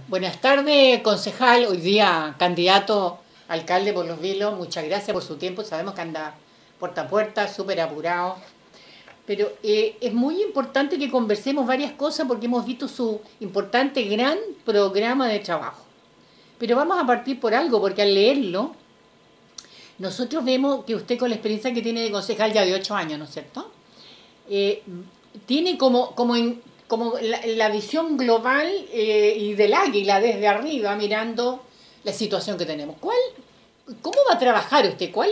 Buenas tardes, concejal, hoy día candidato a alcalde por Los Vilos. Muchas gracias por su tiempo, sabemos que anda puerta a puerta, súper apurado. Pero es muy importante que conversemos varias cosas porque hemos visto su importante, gran programa de trabajo. Pero vamos a partir por algo, porque al leerlo, nosotros vemos que usted, con la experiencia que tiene de concejal ya de 8 años, ¿no es cierto?, tiene como la visión global y del águila desde arriba mirando la situación que tenemos. ¿Cómo va a trabajar usted? ¿Cuál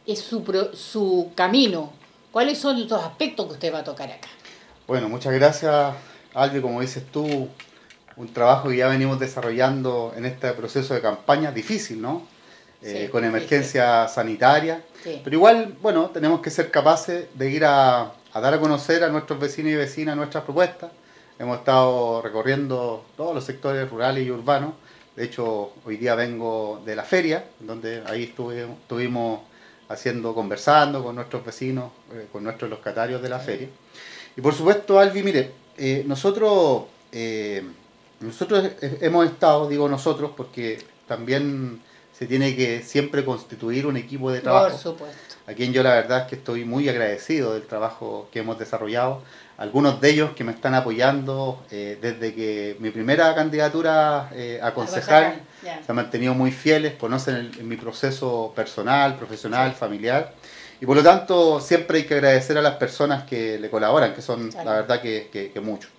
es su camino? ¿Cuáles son los aspectos que usted va a tocar acá? Bueno, muchas gracias, Albi. Como dices tú, un trabajo que ya venimos desarrollando en este proceso de campaña, difícil, ¿no? Sí, con emergencia sanitaria. Sí. Pero igual, bueno, tenemos que ser capaces de ir a dar a conocer a nuestros vecinos y vecinas nuestras propuestas. Hemos estado recorriendo todos los sectores rurales y urbanos. De hecho, hoy día vengo de la feria, donde ahí estuvimos conversando con nuestros vecinos, con nuestros locatarios de la feria. Y por supuesto, Albi, mire, nosotros hemos estado, digo nosotros, porque también se tiene que siempre constituir un equipo de trabajo. Por supuesto. A quien yo la verdad es que estoy muy agradecido del trabajo que hemos desarrollado. Algunos de ellos que me están apoyando desde que mi primera candidatura a concejal se han mantenido muy fieles, conocen mi proceso personal, profesional, sí, familiar. Y por lo tanto siempre hay que agradecer a las personas que le colaboran, que son la verdad que muchos.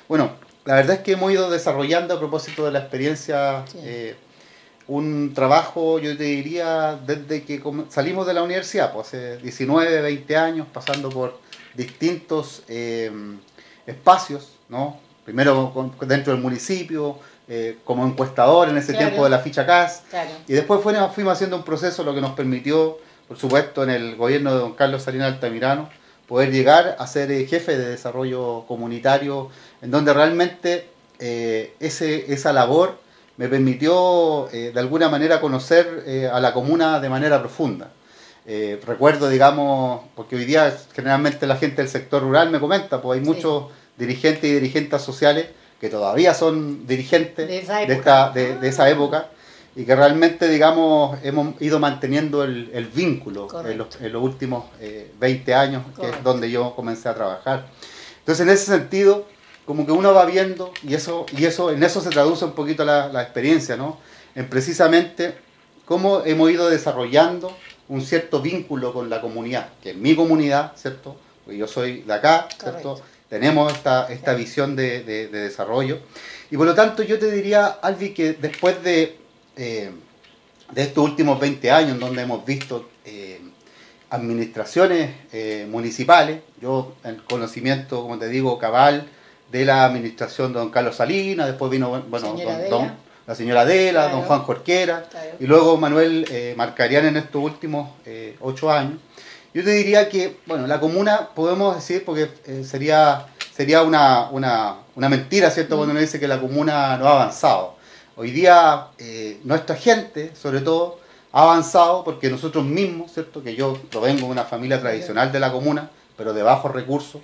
Bueno, la verdad es que hemos ido desarrollando a propósito de la experiencia un trabajo, yo te diría, desde que salimos de la universidad, pues hace 19, 20 años, pasando por distintos espacios, ¿no? Primero dentro del municipio, como encuestador en ese tiempo de la ficha CAS, y después fuimos haciendo un proceso, lo que nos permitió, por supuesto, en el gobierno de don Carlos Salinas Altamirano, poder llegar a ser jefe de desarrollo comunitario, en donde realmente esa labor me permitió de alguna manera conocer a la comuna de manera profunda. Recuerdo, digamos, porque hoy día generalmente la gente del sector rural me comenta, pues hay muchos dirigentes y dirigentes sociales que todavía son dirigentes de esa época y que realmente, digamos, hemos ido manteniendo el vínculo en los últimos 20 años, que es donde yo comencé a trabajar. Entonces, en ese sentido, como que uno va viendo, y en eso se traduce un poquito la experiencia, ¿no? En precisamente cómo hemos ido desarrollando un cierto vínculo con la comunidad, que es mi comunidad, ¿cierto? Porque yo soy de acá, ¿cierto? Tenemos esta visión de desarrollo. Y por lo tanto yo te diría, Albi, que después de estos últimos 20 años, en donde hemos visto administraciones municipales, yo en conocimiento, como te digo, cabal, de la administración de don Carlos Salinas, después vino la señora Adela, don Juan Jorquera, y luego Manuel Marcarián en estos últimos 8 años. Yo te diría que, bueno, la comuna, podemos decir, porque sería una mentira, ¿cierto?, cuando uno dice que la comuna no ha avanzado. Hoy día nuestra gente, sobre todo, ha avanzado porque nosotros mismos, ¿cierto?, que yo provengo de una familia tradicional de la comuna, pero de bajos recursos,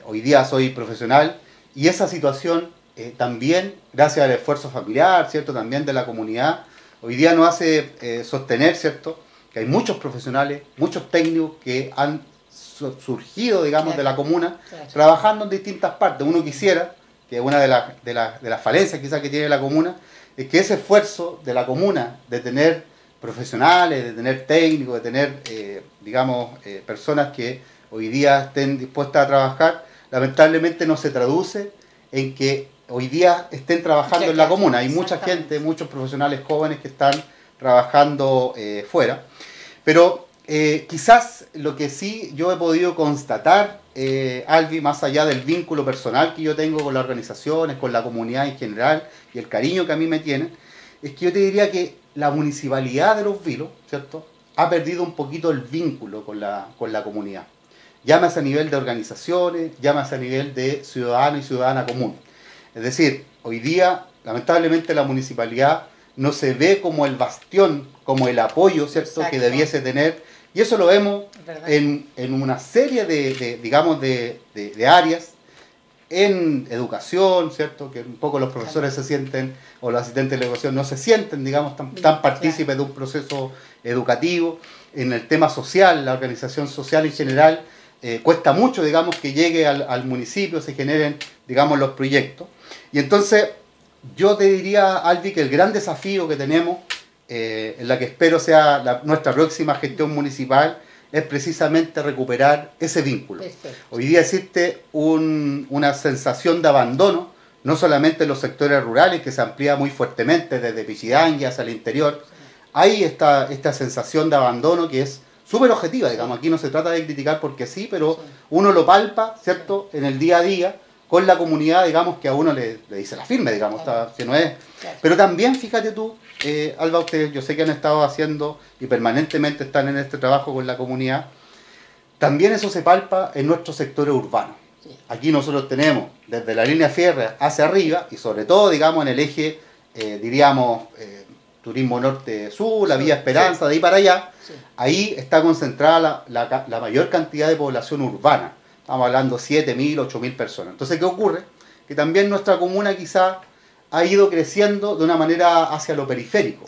hoy día soy profesional y esa situación también, gracias al esfuerzo familiar, ¿cierto?, también de la comunidad, hoy día nos hace sostener, ¿cierto?, que hay muchos profesionales, muchos técnicos que han surgido, digamos, de la comuna, trabajando en distintas partes. Uno quisiera, que una de las falencias quizás que tiene la comuna, es que ese esfuerzo de la comuna de tener profesionales, de tener técnicos, de tener, personas que hoy día estén dispuestas a trabajar, lamentablemente no se traduce en que hoy día estén trabajando en la comuna. Hay mucha gente, muchos profesionales jóvenes que están trabajando fuera. Pero quizás lo que sí yo he podido constatar, Albi, más allá del vínculo personal que yo tengo con las organizaciones, con la comunidad en general y el cariño que a mí me tienen, es que yo te diría que la municipalidad de Los Vilos, ¿cierto?, ha perdido un poquito el vínculo con la comunidad. Llámase a nivel de organizaciones, llámase a nivel de ciudadano y ciudadana común. Es decir, hoy día, lamentablemente, la municipalidad no se ve como el bastión, como el apoyo, ¿cierto?, que debiese tener. Y eso lo vemos en una serie de áreas en educación, ¿cierto? Que un poco los profesores se sienten, o los asistentes de educación no se sienten, digamos, tan partícipes de un proceso educativo. En el tema social, la organización social en general, cuesta mucho, digamos, que llegue al municipio, se generen, digamos, los proyectos. Y entonces, yo te diría, Albi, que el gran desafío que tenemos, en la que espero sea nuestra próxima gestión municipal, es precisamente recuperar ese vínculo. Perfecto. Hoy día existe una sensación de abandono, no solamente en los sectores rurales, que se amplía muy fuertemente desde Pichidangui hacia el interior. Hay esta sensación de abandono que es súper objetiva, digamos. Aquí no se trata de criticar porque sí, pero uno lo palpa, ¿cierto?, en el día a día, con la comunidad, digamos, que a uno le dice la firme, digamos, que no es. Pero también, fíjate tú, Alba, ustedes, yo sé que han estado haciendo y permanentemente están en este trabajo con la comunidad, también eso se palpa en nuestros sectores urbanos. Aquí nosotros tenemos desde la línea férrea hacia arriba y sobre todo, digamos, en el eje, diríamos, Turismo Norte-Sur, la Vía Esperanza, de ahí para allá, ahí está concentrada la mayor cantidad de población urbana. Estamos hablando 7.000, 8.000 personas. Entonces, ¿qué ocurre? Que también nuestra comuna quizá ha ido creciendo de una manera hacia lo periférico.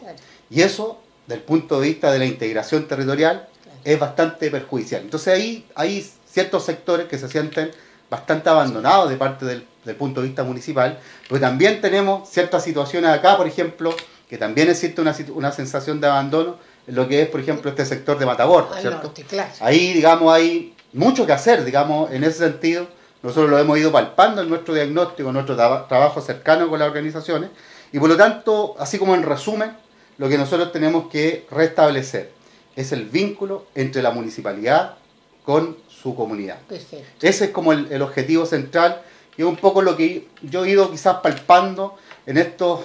Y eso, del punto de vista de la integración territorial, es bastante perjudicial. Entonces ahí hay ciertos sectores que se sienten bastante abandonados de parte del punto de vista municipal, pero también tenemos ciertas situaciones acá, por ejemplo, que también existe una sensación de abandono en lo que es, por ejemplo, este sector de Matagorda, ¿cierto? Norte, claro. Ahí, digamos, hay mucho que hacer, digamos, en ese sentido. Nosotros lo hemos ido palpando en nuestro diagnóstico, en nuestro trabajo cercano con las organizaciones, y por lo tanto, así como en resumen, lo que nosotros tenemos que restablecer es el vínculo entre la municipalidad con su comunidad. Perfecto. Ese es como el objetivo central, y es un poco lo que yo he ido quizás palpando en estos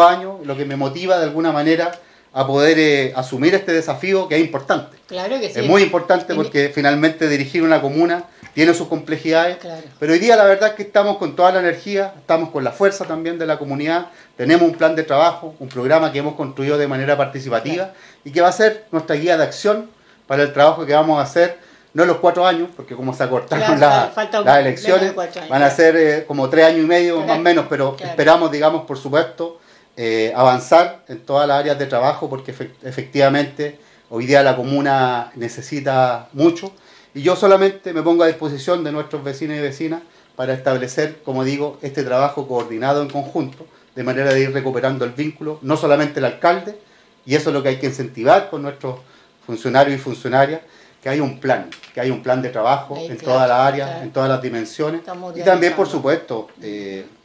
años, lo que me motiva de alguna manera a poder asumir este desafío, que es importante. Claro que sí. Es muy importante porque finalmente dirigir una comuna tiene sus complejidades, claro. Pero hoy día la verdad es que estamos con toda la energía, estamos con la fuerza también de la comunidad, tenemos un plan de trabajo, un programa que hemos construido de manera participativa, claro, y que va a ser nuestra guía de acción para el trabajo que vamos a hacer, no en los 4 años, porque como se acortaron las elecciones, van a ser como 3 años y medio, claro, más o menos, pero claro, esperamos, digamos, por supuesto, avanzar en todas las áreas de trabajo, porque efectivamente hoy día la comuna necesita mucho, y yo solamente me pongo a disposición de nuestros vecinos y vecinas para establecer, como digo, este trabajo coordinado en conjunto, de manera de ir recuperando el vínculo, no solamente el alcalde, y eso es lo que hay que incentivar con nuestros funcionarios y funcionarias, que hay un plan de trabajo en todas las áreas, en todas las dimensiones, y también, por supuesto,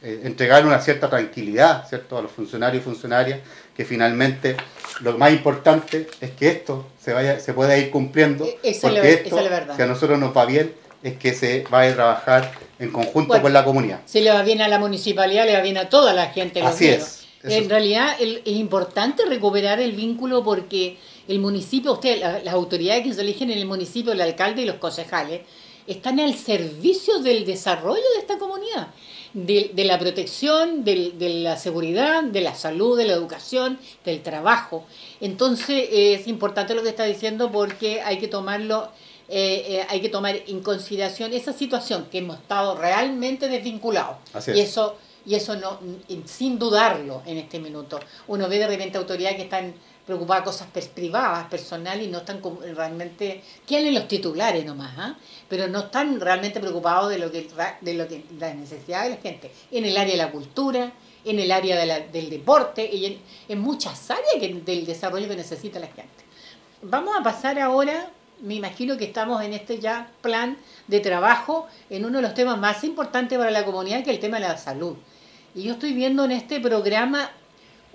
entregar una cierta tranquilidad, ¿cierto?, a los funcionarios y funcionarias, que finalmente lo más importante es que esto se pueda ir cumpliendo, porque esto, si a nosotros nos va bien, es que se vaya a trabajar en conjunto con la comunidad. Si le va bien a la municipalidad, le va bien a toda la gente. Así es. En realidad es importante recuperar el vínculo porque el municipio, las autoridades que se eligen en el municipio, el alcalde y los concejales, están al servicio del desarrollo de esta comunidad, de la protección, de la seguridad, de la salud, de la educación, del trabajo. Entonces es importante lo que está diciendo porque hay que tomarlo, hay que tomar en consideración esa situación que hemos estado realmente desvinculados. Así es. Y eso no, sin dudarlo en este minuto. Uno ve de repente autoridades que están preocupadas de cosas privadas, personales, y no están realmente, quieren los titulares nomás, ¿eh? Pero no están realmente preocupados de lo que las necesidades de la gente, en el área de la cultura, en el área del deporte, y en muchas áreas del desarrollo que necesita la gente. Vamos a pasar ahora, me imagino que estamos en este ya plan de trabajo, en uno de los temas más importantes para la comunidad, que es el tema de la salud. Y yo estoy viendo en este programa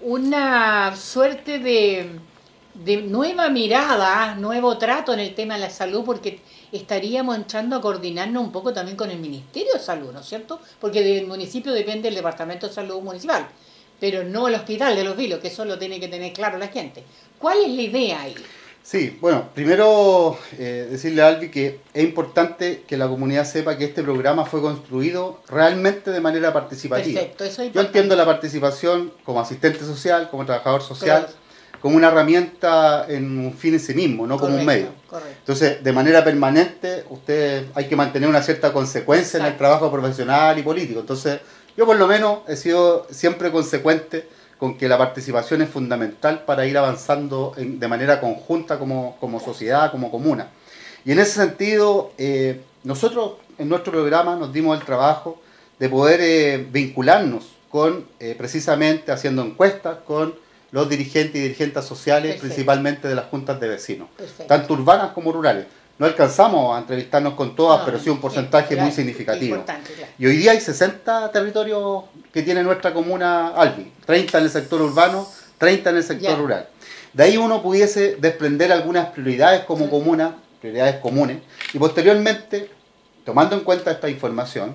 una suerte de nueva mirada, nuevo trato en el tema de la salud, porque estaríamos entrando a coordinarnos un poco también con el Ministerio de Salud, ¿no es cierto? Porque del municipio depende el Departamento de Salud Municipal, pero no el Hospital de Los Vilos, que eso lo tiene que tener claro la gente. ¿Cuál es la idea ahí? Sí, bueno, primero decirle a Albi que es importante que la comunidad sepa que este programa fue construido realmente de manera participativa. Perfecto, eso es importante. Yo entiendo la participación como asistente social, como trabajador social, como una herramienta en un fin en sí mismo, no como un medio. Correcto. Entonces, de manera permanente, hay que mantener una cierta consecuencia en el trabajo profesional y político. Entonces, yo por lo menos he sido siempre consecuente con que la participación es fundamental para ir avanzando de manera conjunta como sociedad, como comuna. Y en ese sentido, nosotros en nuestro programa nos dimos el trabajo de poder vincularnos con, precisamente haciendo encuestas con los dirigentes y dirigentes sociales, Perfecto. Principalmente de las juntas de vecinos, Perfecto. Tanto urbanas como rurales. No alcanzamos a entrevistarnos con todas, pero sí un porcentaje muy significativo. Claro. Y hoy día hay 60 territorios que tiene nuestra comuna Albi, 30 en el sector urbano, 30 en el sector rural. De ahí uno pudiese desprender algunas prioridades como comuna, prioridades comunes, y posteriormente, tomando en cuenta esta información,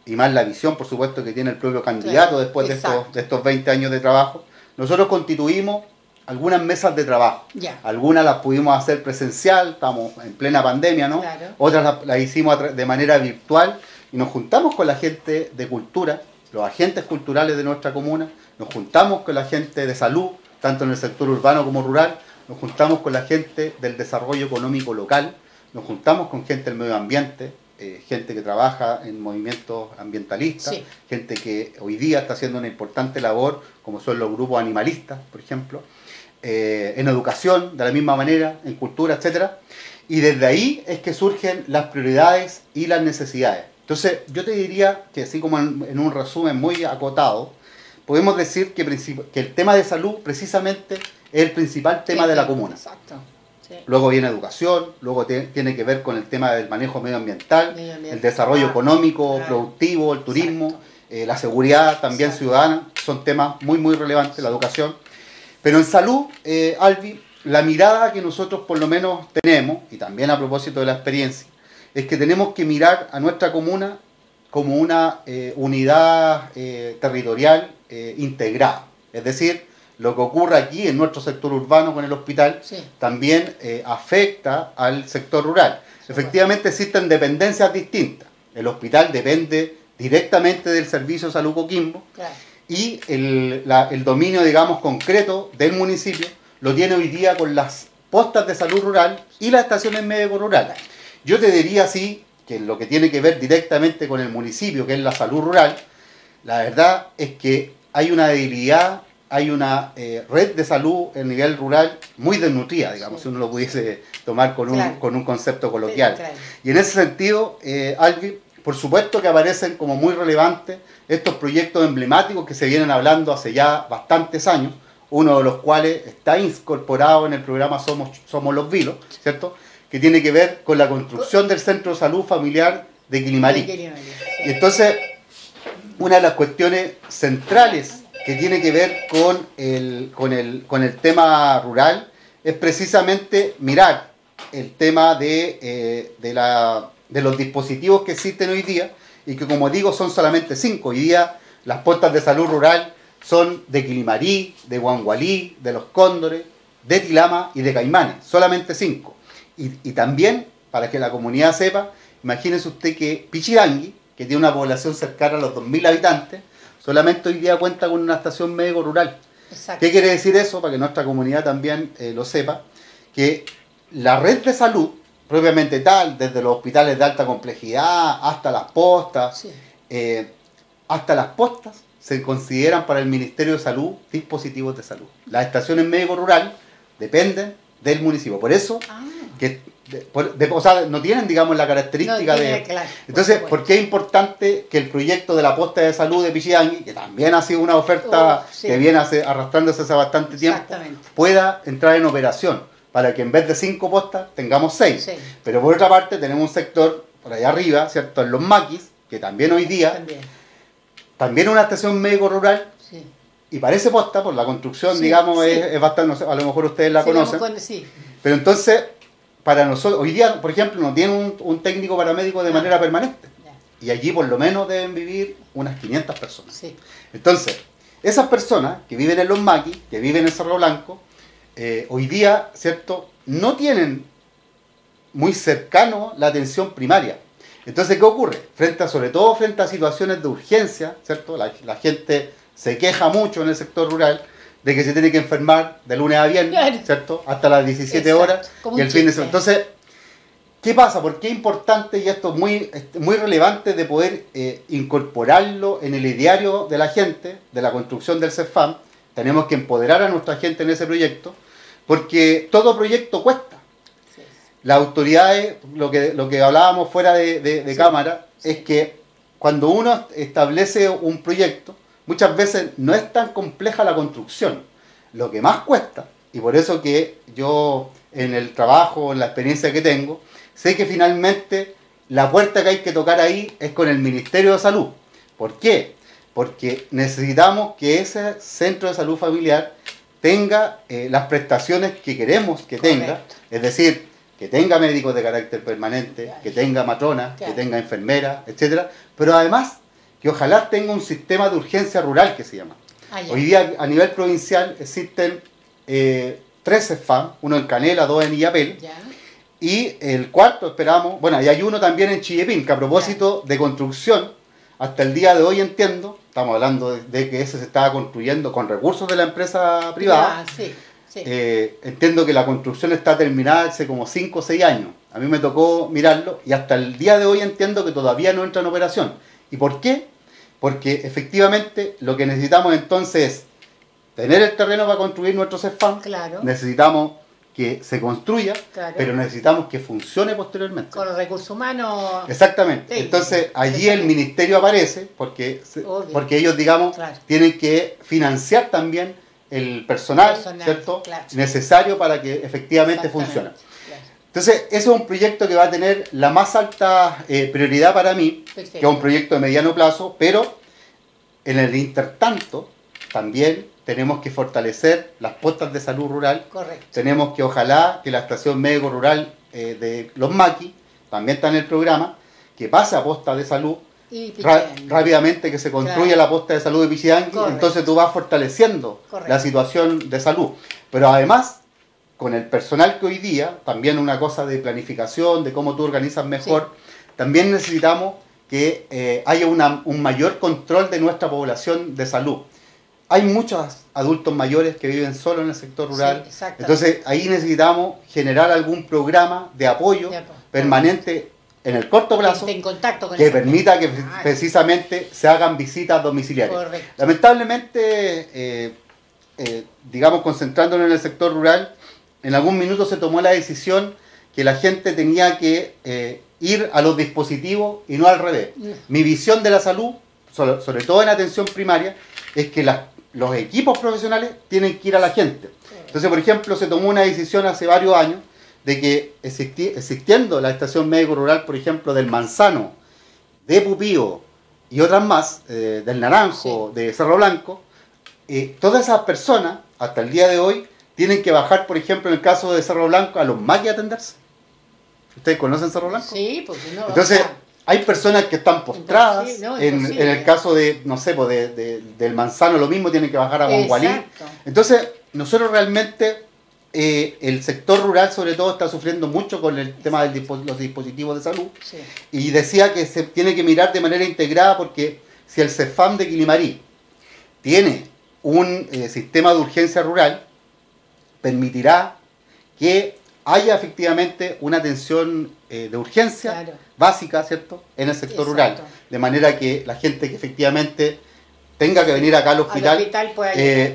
y más la visión, por supuesto, que tiene el propio candidato después de estos 20 años de trabajo, nosotros constituimos algunas mesas de trabajo. Algunas las pudimos hacer presencial, estamos en plena pandemia, ¿no? Claro. Otras las hicimos de manera virtual y nos juntamos con la gente de cultura, los agentes culturales de nuestra comuna, nos juntamos con la gente de salud, tanto en el sector urbano como rural, nos juntamos con la gente del desarrollo económico local, nos juntamos con gente del medio ambiente, gente que trabaja en movimientos ambientalistas, gente que hoy día está haciendo una importante labor, como son los grupos animalistas, por ejemplo, en educación, de la misma manera, en cultura, etcétera. Y desde ahí es que surgen las prioridades y las necesidades. Entonces, yo te diría que así como en un resumen muy acotado, podemos decir que el tema de salud precisamente es el principal tema de la comuna. Exacto. Sí. Luego viene educación, luego tiene que ver con el tema del manejo medioambiental, el desarrollo económico, productivo, el turismo, la seguridad también ciudadana, son temas muy muy relevantes, la educación. Pero en salud, Albi, la mirada que nosotros por lo menos tenemos, y también a propósito de la experiencia, es que tenemos que mirar a nuestra comuna como una unidad territorial integrada. Es decir, lo que ocurre aquí en nuestro sector urbano con el hospital también afecta al sector rural. Efectivamente existen dependencias distintas. El hospital depende directamente del Servicio de Salud Coquimbo y el dominio, digamos, concreto del municipio lo tiene hoy día con las postas de salud rural y las estaciones médico rurales. Yo te diría así que lo que tiene que ver directamente con el municipio, que es la salud rural, la verdad es que hay una debilidad, hay una red de salud en nivel rural muy desnutrida, digamos, si uno lo pudiese tomar con un concepto coloquial. Y en ese sentido, Albi, por supuesto que aparecen como muy relevantes estos proyectos emblemáticos que se vienen hablando hace ya bastantes años, uno de los cuales está incorporado en el programa Somos los Vilos, ¿cierto?, que tiene que ver con la construcción del Centro de Salud Familiar de Quilimarí. Y entonces, una de las cuestiones centrales que tiene que ver con el tema rural es precisamente mirar el tema de los dispositivos que existen hoy día y que, como digo, son solamente 5. Hoy día las postas de salud rural son de Quilimarí, de Huangualí, de Los Cóndores, de Tilama y de Caimanes, solamente 5. Y también, para que la comunidad sepa, imagínense usted que Pichidangui, que tiene una población cercana a los 2.000 habitantes, solamente hoy día cuenta con una estación médico rural. Exacto. ¿Qué quiere decir eso? Para que nuestra comunidad también lo sepa, que la red de salud, propiamente tal, desde los hospitales de alta complejidad hasta las postas, se consideran para el Ministerio de Salud dispositivos de salud. Las estaciones médico rural dependen del municipio. Por eso, o sea, no tienen, digamos, la característica Claro, entonces, ¿por qué es importante que el proyecto de la posta de salud de Pichidangui, que también ha sido una oferta que viene arrastrándose hace bastante tiempo, pueda entrar en operación? Para que en vez de 5 postas tengamos 6. Pero por otra parte tenemos un sector por allá arriba, ¿cierto?, en los maquis, que también hoy día, también una estación médico rural, y parece posta, por la construcción, digamos, es bastante, no sé, a lo mejor ustedes la conocen. Pero entonces, para nosotros, hoy día, por ejemplo, no tienen un técnico paramédico de manera permanente. Y allí por lo menos deben vivir unas 500 personas. Entonces, esas personas que viven en los maquis, que viven en Cerro Blanco, hoy día, ¿cierto?, no tienen muy cercano la atención primaria. Entonces, ¿qué ocurre? Sobre todo frente a situaciones de urgencia, ¿cierto? La gente se queja mucho en el sector rural de que se tiene que enfermar de lunes a viernes, claro, ¿cierto? Hasta las 17 horas y el fin de semana. Entonces, ¿qué pasa? Porque es importante, y esto es muy relevante de poder incorporarlo en el ideario de la gente, de la construcción del CEFAM. Tenemos que empoderar a nuestra gente en ese proyecto, porque todo proyecto cuesta. Sí. Las autoridades, lo que hablábamos fuera de sí, cámara, sí, es que cuando uno establece un proyecto, muchas veces no es tan compleja la construcción. Lo que más cuesta, y por eso que yo en el trabajo, en la experiencia que tengo, sé que finalmente la puerta que hay que tocar ahí es con el Ministerio de Salud. ¿Por qué? Porque necesitamos que ese centro de salud familiar tenga las prestaciones que queremos que tenga. Correcto. Es decir, que tenga médicos de carácter permanente, claro, que tenga matronas, claro, que tenga enfermeras, etcétera, pero además que ojalá tenga un sistema de urgencia rural que se llama. Hoy día a nivel provincial existen 3 CEFAM, uno en Canela, 2 en Illapel, ya, y el cuarto esperamos, bueno, y hay uno también en Chillepín, que a propósito de construcción, hasta el día de hoy entiendo, estamos hablando de que ese se estaba construyendo con recursos de la empresa privada, sí, sí. Entiendo que la construcción está terminada hace como 5 o 6 años, a mí me tocó mirarlo, y hasta el día de hoy entiendo que todavía no entra en operación. ¿Y por qué? Porque efectivamente lo que necesitamos entonces es tener el terreno para construir nuestro CEFAM, claro, necesitamos que se construya, claro, pero necesitamos que funcione posteriormente. Con los recursos humanos. Exactamente. Entonces allí el ministerio aparece porque ellos, digamos, claro, tienen que financiar también el personal, ¿cierto? Claro, necesario para que efectivamente funcione. Claro. Entonces ese es un proyecto que va a tener la más alta prioridad para mí, perfecto, que es un proyecto de mediano plazo, pero en el intertanto también tenemos que fortalecer las postas de salud rural. Correcto. Tenemos que, ojalá, que la estación médico rural de Los Maquis, también está en el programa, que pase a posta de salud rápidamente, que se construya, claro, la posta de salud de Pichidangui. Entonces tú vas fortaleciendo, correcto, la situación de salud. Pero además, con el personal que hoy día, también una cosa de planificación, de cómo tú organizas mejor, sí, también necesitamos que haya un mayor control de nuestra población de salud. Hay muchos adultos mayores que viven solo en el sector rural, sí, entonces ahí necesitamos generar algún programa de apoyo permanente en el corto plazo, en contacto con que permita que precisamente se hagan visitas domiciliarias. Correcto. Lamentablemente, digamos, concentrándonos en el sector rural, en algún minuto se tomó la decisión que la gente tenía que ir a los dispositivos y no al revés. Mi visión de la salud, sobre todo en atención primaria, es que los equipos profesionales tienen que ir a la gente. Entonces, por ejemplo, se tomó una decisión hace varios años de que existiendo la estación médico rural, por ejemplo, del Manzano, de Pupío y otras más, del Naranjo, sí, de Cerro Blanco, todas esas personas, hasta el día de hoy, tienen que bajar, por ejemplo, en el caso de Cerro Blanco, a Los Maquis a atenderse. ¿Ustedes conocen Cerro Blanco? Sí, porque no. Entonces, hay personas que están postradas, en el caso de, no sé, del Manzano lo mismo, tienen que bajar a Guangualí. Entonces, nosotros realmente, el sector rural sobre todo está sufriendo mucho con el tema de los dispositivos de salud, sí, y decía que se tiene que mirar de manera integrada, porque si el CEFAM de Quilimarí tiene un sistema de urgencia rural, permitirá que haya efectivamente una atención de urgencia, claro, básica, ¿cierto?, en el sector, exacto, rural, de manera que la gente que efectivamente tenga que venir acá al hospital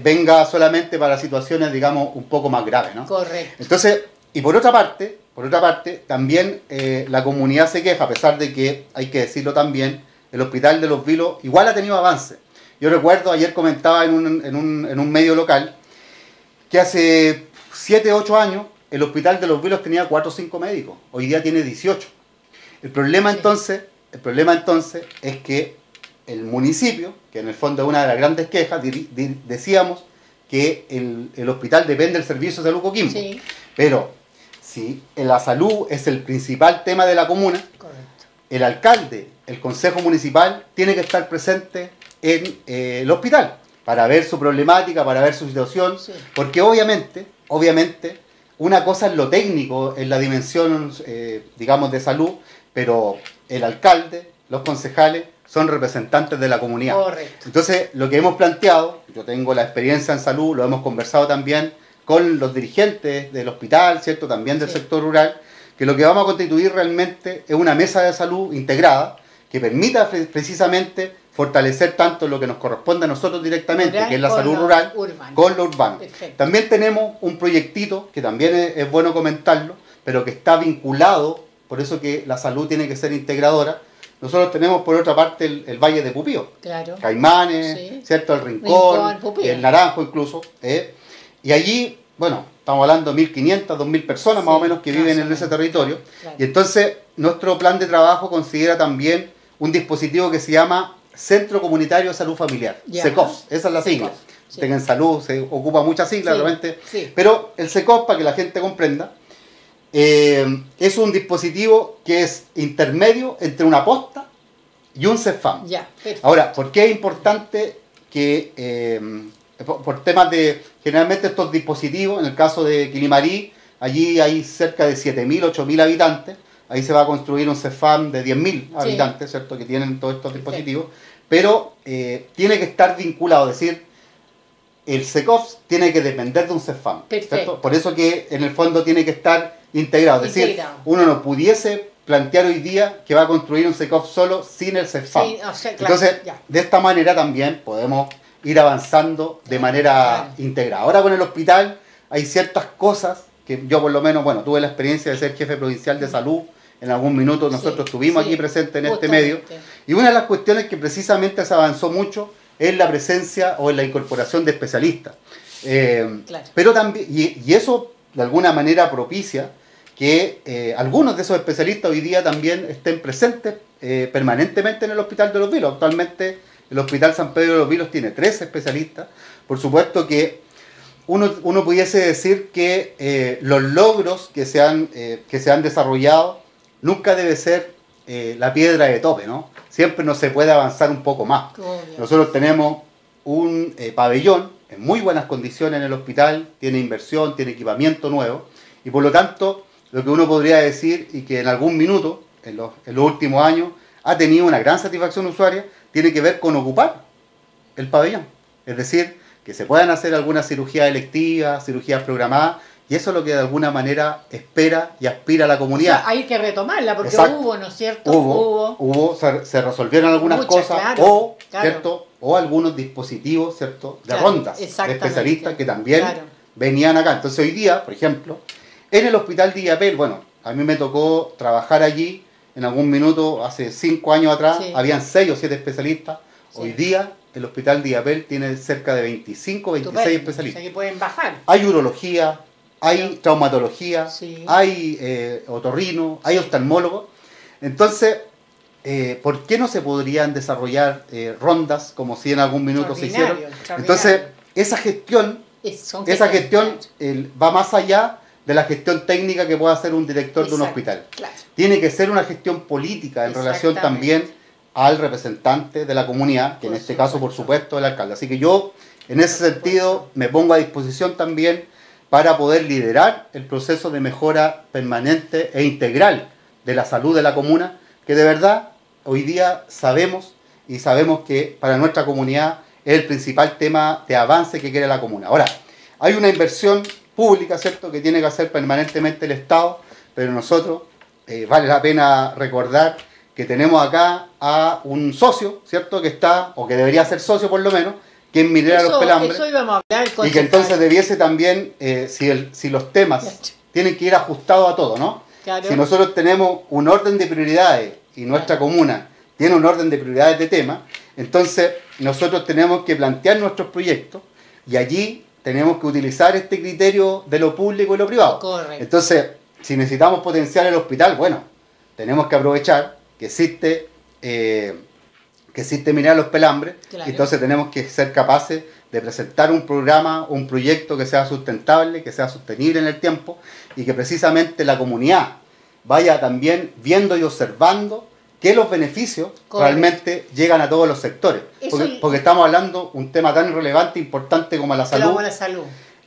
venga solamente para situaciones, digamos, un poco más graves, ¿no? Correcto. Entonces, y por otra parte, también la comunidad se queja, a pesar de que, hay que decirlo también, el hospital de Los Vilos igual ha tenido avances. Yo recuerdo, ayer comentaba en un medio local, que hace 7, 8 años, el hospital de Los Vilos tenía 4 o 5 médicos, hoy día tiene 18. El problema entonces es que el municipio, que en el fondo es una de las grandes quejas, decíamos que el hospital depende del servicio de salud Coquimbo, sí, pero si la salud es el principal tema de la comuna, correcto, el alcalde, el consejo municipal, tiene que estar presente en el hospital para ver su problemática, para ver su situación, sí, porque obviamente, una cosa es lo técnico, en la dimensión, digamos, de salud, pero el alcalde, los concejales, son representantes de la comunidad. Correcto. Entonces, lo que hemos planteado, yo tengo la experiencia en salud, lo hemos conversado también con los dirigentes del hospital, ¿cierto? También del sector rural, que lo que vamos a constituir realmente es una mesa de salud integrada que permita precisamente fortalecer tanto lo que nos corresponde a nosotros directamente, que es la salud rural, con lo urbano. Perfecto. También tenemos un proyectito, que también es bueno comentarlo, pero que está vinculado, por eso que la salud tiene que ser integradora. Nosotros tenemos por otra parte el Valle de Pupío, claro. Caimanes, ¿cierto? El Rincón, el Naranjo incluso. Y allí, bueno, estamos hablando de 1.500, 2.000 personas más o menos que viven en ese territorio. Claro. Y entonces nuestro plan de trabajo considera también un dispositivo que se llama Centro Comunitario de Salud Familiar, SECOF, esa es la sigla. Sí. En salud se ocupa muchas siglas realmente, pero el SECOF, para que la gente comprenda, es un dispositivo que es intermedio entre una posta y un CEFAM. Ahora, ¿por qué es importante que, por temas de, generalmente estos dispositivos, en el caso de Quilimarí, allí hay cerca de 7.000, 8.000 habitantes, ahí se va a construir un CEFAM de 10.000 habitantes, ¿cierto? Que tienen todos estos dispositivos, pero tiene que estar vinculado, es decir, el SECOF tiene que depender de un CEFAM, ¿cierto? Por eso que en el fondo tiene que estar integrado, es decir, uno no pudiese plantear hoy día que va a construir un SECOF solo sin el CEFAM. Sí, o sea, claro, entonces, de esta manera también podemos ir avanzando de manera integrada. Ahora con el hospital hay ciertas cosas que yo por lo menos, bueno, tuve la experiencia de ser jefe provincial de salud, en algún minuto nosotros estuvimos aquí presentes en este medio, y una de las cuestiones que precisamente se avanzó mucho es la presencia o en la incorporación de especialistas. Pero también, y eso de alguna manera propicia que algunos de esos especialistas hoy día también estén presentes permanentemente en el Hospital de los Vilos. Actualmente el Hospital San Pedro de los Vilos tiene 3 especialistas. Por supuesto que uno pudiese decir que los logros que se han desarrollado nunca debe ser la piedra de tope, ¿no? Siempre no se puede avanzar un poco más. Nosotros tenemos un pabellón en muy buenas condiciones en el hospital, tiene inversión, tiene equipamiento nuevo, y por lo tanto, lo que uno podría decir, y que en algún minuto, en los últimos años, ha tenido una gran satisfacción usuaria, tiene que ver con ocupar el pabellón. Es decir, que se puedan hacer algunas cirugías electivas, cirugías programadas, y eso es lo que de alguna manera espera y aspira a la comunidad. O sea, hay que retomarla, porque hubo, ¿no es cierto? Hubo, se resolvieron algunas cosas, ¿cierto? O algunos dispositivos, ¿cierto? De rondas de especialistas que también venían acá. Entonces hoy día, por ejemplo, en el hospital de Illapel, bueno, a mí me tocó trabajar allí en algún minuto, hace 5 años atrás, habían 6 o 7 especialistas. Hoy día el hospital de Illapel tiene cerca de 25, 26 especialistas. O sea, que pueden bajar. Hay urología, hay traumatología, hay otorrino, hay oftalmólogo. Entonces, ¿por qué no se podrían desarrollar rondas como si en algún minuto se hicieron? Entonces, esa gestión va más allá de la gestión técnica que pueda hacer un director de un hospital. Tiene que ser una gestión política en relación también al representante de la comunidad, que en este caso, por supuesto, el alcalde. Así que yo, en ese sentido, me pongo a disposición también para poder liderar el proceso de mejora permanente e integral de la salud de la comuna, que de verdad hoy día sabemos que para nuestra comunidad es el principal tema de avance que quiere la comuna. Ahora, hay una inversión pública, ¿cierto?, que tiene que hacer permanentemente el Estado, pero nosotros vale la pena recordar que tenemos acá a un socio, ¿cierto?, que está, o que debería ser socio por lo menos, que es Minera Los Pelambres, eso íbamos a hablar, y que entonces debiese también, si los temas tienen que ir ajustados a todo, ¿no? Claro. Si nosotros tenemos un orden de prioridades y nuestra comuna tiene un orden de prioridades de temas, entonces nosotros tenemos que plantear nuestros proyectos y allí tenemos que utilizar este criterio de lo público y lo privado. Correcto. Entonces, si necesitamos potenciar el hospital, bueno, tenemos que aprovechar que existe Minera Los Pelambres, y entonces tenemos que ser capaces de presentar un programa, un proyecto que sea sustentable, que sea sostenible en el tiempo, y que precisamente la comunidad vaya también viendo y observando que los beneficios realmente llegan a todos los sectores. Porque estamos hablando de un tema tan relevante e importante como la salud.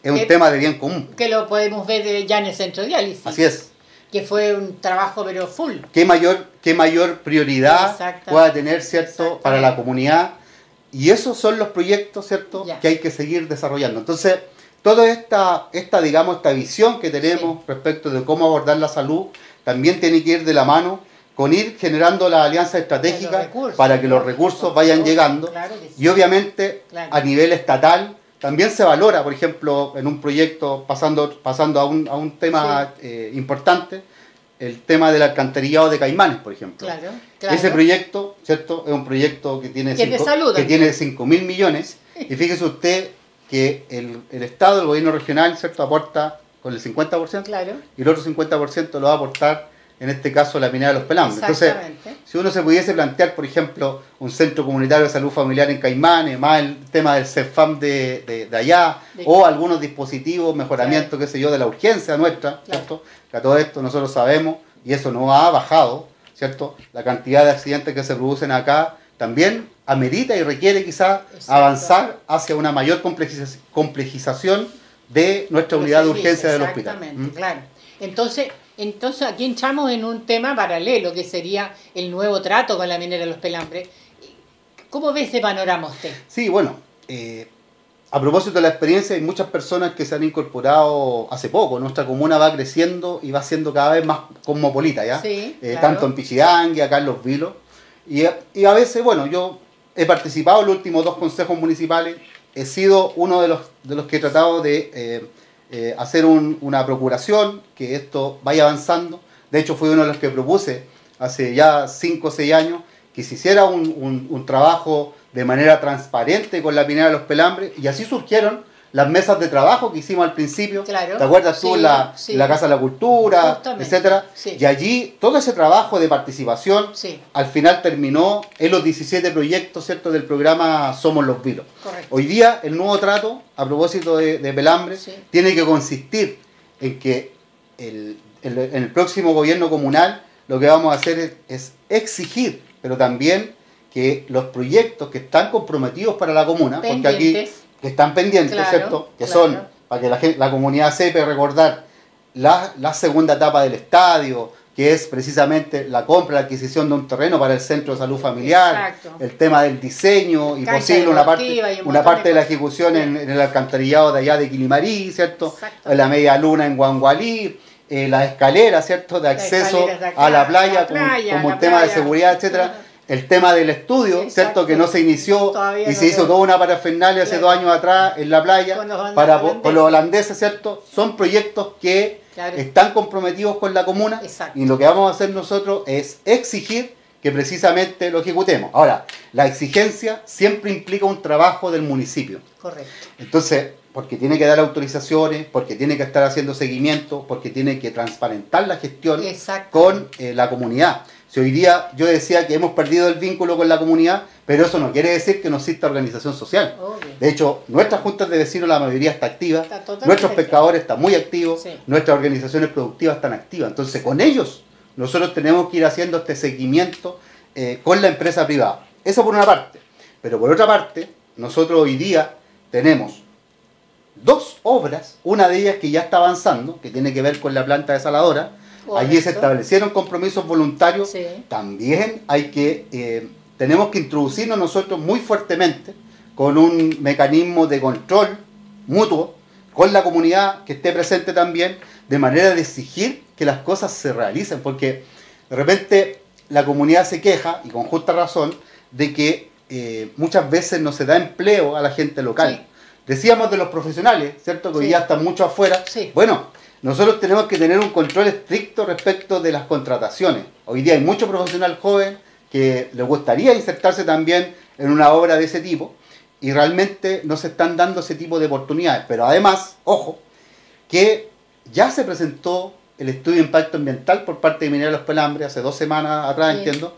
Es un tema de bien común. Que lo podemos ver ya en el centro de diálisis. Así es. que fue un trabajo pero full. ¿Qué mayor prioridad pueda tener, ¿cierto?, para la comunidad? Y esos son los proyectos, ¿cierto?, que hay que seguir desarrollando. Entonces, toda esta visión que tenemos respecto de cómo abordar la salud, también tiene que ir de la mano con ir generando las alianzas estratégicas para que los recursos vayan llegando. Y obviamente, a nivel estatal, también se valora, por ejemplo, en un proyecto, pasando a un tema importante, el tema del alcantarillado de Caimanes, por ejemplo. Ese proyecto, ¿cierto?, es un proyecto que tiene 5.000 millones. Y fíjese usted que el Estado, el gobierno regional, ¿cierto?, aporta con el 50%, y el otro 50% lo va a aportar, en este caso, la minera de Los Pelambres. Entonces, si uno se pudiese plantear, por ejemplo, un centro comunitario de salud familiar en Caimanes, más el tema del CEFAM de allá, o algunos dispositivos, mejoramiento, qué sé yo, de la urgencia nuestra, ¿cierto?, que a todo esto nosotros sabemos, y eso no ha bajado, ¿cierto?, la cantidad de accidentes que se producen acá, también amerita y requiere quizás avanzar hacia una mayor complejización de nuestra unidad de urgencia del hospital. Exactamente, claro. Entonces aquí entramos en un tema paralelo, que sería el nuevo trato con la minera de Los Pelambres. ¿Cómo ve ese panorama usted? Sí, bueno, a propósito de la experiencia, hay muchas personas que se han incorporado hace poco. Nuestra comuna va creciendo y va siendo cada vez más cosmopolita, ¿ya? Sí, tanto en Pichidangui, acá en Los Vilos. Y a veces, bueno, yo he participado en los últimos 2 consejos municipales, he sido uno de los que he tratado de hacer una procuración, que esto vaya avanzando. De hecho, fui uno de los que propuse hace ya 5 o 6 años que se hiciera un trabajo de manera transparente con la minera de Los Pelambres, y así surgieron las mesas de trabajo que hicimos al principio. ¿Te acuerdas tú? La Casa de la Cultura, etcétera. Y allí todo ese trabajo de participación al final terminó en los 17 proyectos, ¿cierto?, del programa Somos los Vilos. Hoy día el nuevo trato, a propósito de Pelambres, tiene que consistir en que en el próximo gobierno comunal lo que vamos a hacer es exigir, pero también que los proyectos que están comprometidos para la comuna, porque aquí que están pendientes, ¿cierto?, que son, para que la comunidad sepa recordar, la segunda etapa del estadio, que es precisamente la compra, la adquisición de un terreno para el centro de salud familiar, el tema del diseño y posible una parte de la ejecución en el alcantarillado de allá de Quilimarí, ¿cierto?, en la media luna en Guangualí, las escaleras, ¿cierto?, de acceso a la playa, como un tema de seguridad, etcétera. El tema del estudio, ¿cierto?, que no se inició y se hizo toda una parafernalia hace 2 años atrás en la playa con los holandeses, ¿cierto? Son proyectos que están comprometidos con la comuna, y lo que vamos a hacer nosotros es exigir que precisamente lo ejecutemos. Ahora, la exigencia siempre implica un trabajo del municipio. Correcto. Entonces, porque tiene que dar autorizaciones, porque tiene que estar haciendo seguimiento, porque tiene que transparentar la gestión con la comunidad. Si hoy día yo decía que hemos perdido el vínculo con la comunidad, pero eso no quiere decir que no exista organización social. De hecho, nuestras juntas de vecinos, la mayoría está activa, nuestros pescadores están muy activos, nuestras organizaciones productivas están activas. Entonces, con ellos, nosotros tenemos que ir haciendo este seguimiento con la empresa privada. Eso por una parte. Pero por otra parte, nosotros hoy día tenemos 2 obras, una de ellas que ya está avanzando, que tiene que ver con la planta desaladora. Allí se establecieron compromisos voluntarios. También tenemos que introducirnos nosotros muy fuertemente con un mecanismo de control mutuo con la comunidad que esté presente también, de manera de exigir que las cosas se realicen, porque de repente la comunidad se queja, y con justa razón, de que muchas veces no se da empleo a la gente local. Decíamos de los profesionales, ¿cierto?, que hoy ya están mucho afuera. Bueno, nosotros tenemos que tener un control estricto respecto de las contrataciones. Hoy día hay mucho profesional joven que les gustaría insertarse también en una obra de ese tipo, y realmente no se están dando ese tipo de oportunidades. Pero además, ojo, que ya se presentó el estudio de impacto ambiental por parte de Minera de Los Pelambres hace 2 semanas atrás, entiendo,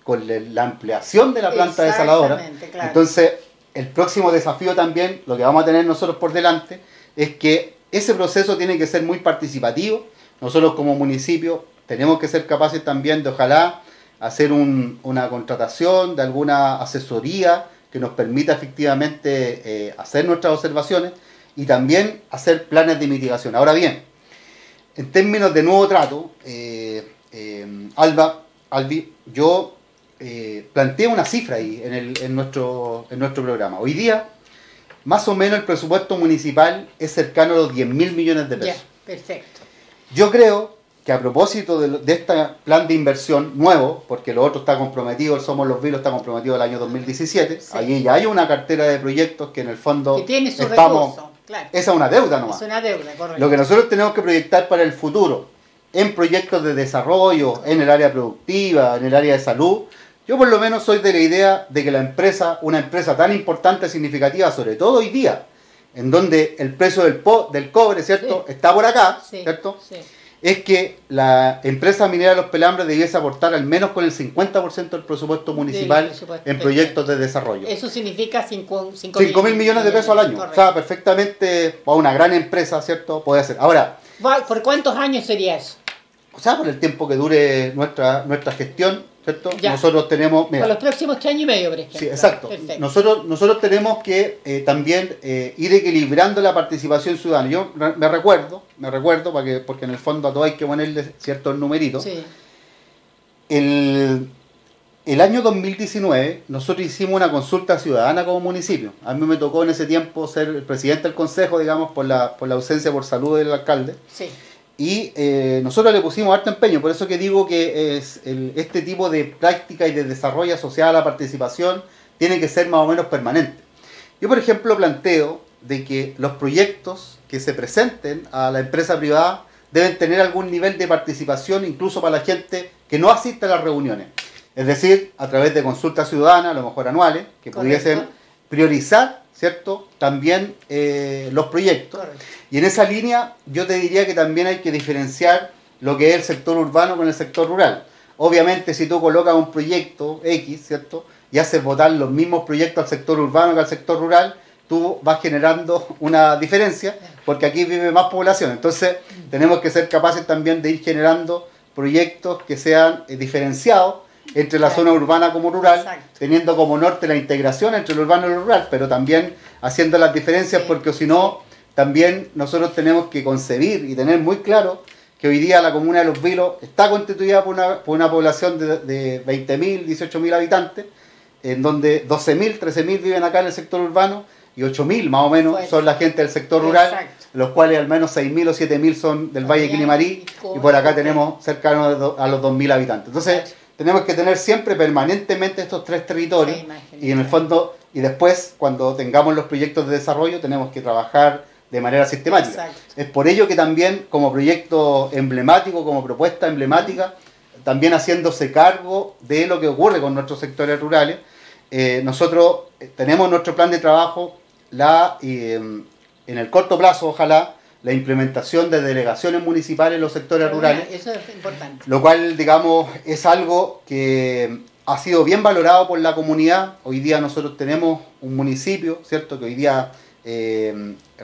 con la ampliación de la planta desaladora. Entonces, el próximo desafío también, lo que vamos a tener nosotros por delante, es que ese proceso tiene que ser muy participativo. Nosotros como municipio tenemos que ser capaces también de, ojalá, hacer una contratación de alguna asesoría que nos permita efectivamente hacer nuestras observaciones y también hacer planes de mitigación. Ahora bien, en términos de nuevo trato, Albi, yo planteé una cifra ahí en nuestro programa. Hoy día, más o menos el presupuesto municipal es cercano a los 10.000 millones de pesos. Ya, perfecto. Yo creo que a propósito de este plan de inversión nuevo, porque lo otro está comprometido, el Somos los Vilos está comprometido el año 2017, sí. Allí ya hay una cartera de proyectos que en el fondo que tiene su recurso, claro. Esa es una deuda nomás. Es una deuda, correcto. Lo que nosotros tenemos que proyectar para el futuro, en proyectos de desarrollo, correcto, en el área productiva, en el área de salud. Yo por lo menos soy de la idea de que una empresa tan importante, significativa, sobre todo hoy día, en donde el precio del cobre, ¿cierto?, sí, está por acá, sí, ¿cierto?, sí, es que la empresa minera Los Pelambres debiese aportar al menos con el 50% del presupuesto municipal en proyectos de desarrollo. Eso significa 5.000 millones de pesos al año. Correcto. O sea, perfectamente para una gran empresa, ¿cierto?, puede hacer. Ahora, ¿por cuántos años sería eso? O sea, por el tiempo que dure nuestra gestión, ¿cierto? Ya. Nosotros tenemos... Por los próximos 3 años y medio, por ejemplo. Sí, exacto. Nosotros tenemos que también ir equilibrando la participación ciudadana. Yo me recuerdo, porque en el fondo a todo hay que ponerle ciertos numeritos. Sí. El año 2019 nosotros hicimos una consulta ciudadana como municipio. A mí me tocó en ese tiempo ser el presidente del consejo, digamos, por la ausencia por salud del alcalde. Sí. Y nosotros le pusimos harto empeño, por eso que digo que este tipo de práctica y de desarrollo asociado a la participación tiene que ser más o menos permanente. Yo, por ejemplo, planteo de que los proyectos que se presenten a la empresa privada deben tener algún nivel de participación, incluso para la gente que no asiste a las reuniones. Es decir, a través de consultas ciudadanas, a lo mejor anuales, que pudiesen priorizar, ¿cierto?, también los proyectos. Correcto. Y en esa línea yo te diría que también hay que diferenciar lo que es el sector urbano con el sector rural. Obviamente si tú colocas un proyecto X, ¿cierto?, y haces votar los mismos proyectos al sector urbano que al sector rural, tú vas generando una diferencia, porque aquí vive más población. Entonces tenemos que ser capaces también de ir generando proyectos que sean diferenciados entre la zona urbana como rural, teniendo como norte la integración entre lo urbano y lo rural, pero también haciendo las diferencias, porque si no, también nosotros tenemos que concebir y tener muy claro que hoy día la comuna de Los Vilos está constituida por una población de 20.000, 18.000 habitantes, en donde 12.000, 13.000 viven acá en el sector urbano y 8.000 más o menos son la gente del sector rural, los cuales al menos 6.000 o 7.000 son del Valle de Quilimarí, y por acá tenemos cercano a los 2.000 habitantes. Entonces tenemos que tener siempre permanentemente estos tres territorios, y en el fondo, y después cuando tengamos los proyectos de desarrollo tenemos que trabajar de manera sistemática. Exacto. Es por ello que también como proyecto emblemático, como propuesta emblemática, también haciéndose cargo de lo que ocurre con nuestros sectores rurales, nosotros tenemos nuestro plan de trabajo, en el corto plazo, ojalá, la implementación de delegaciones municipales en los sectores rurales. Eso es importante. Lo cual, digamos, es algo que ha sido bien valorado por la comunidad. Hoy día nosotros tenemos un municipio, ¿cierto?, que hoy día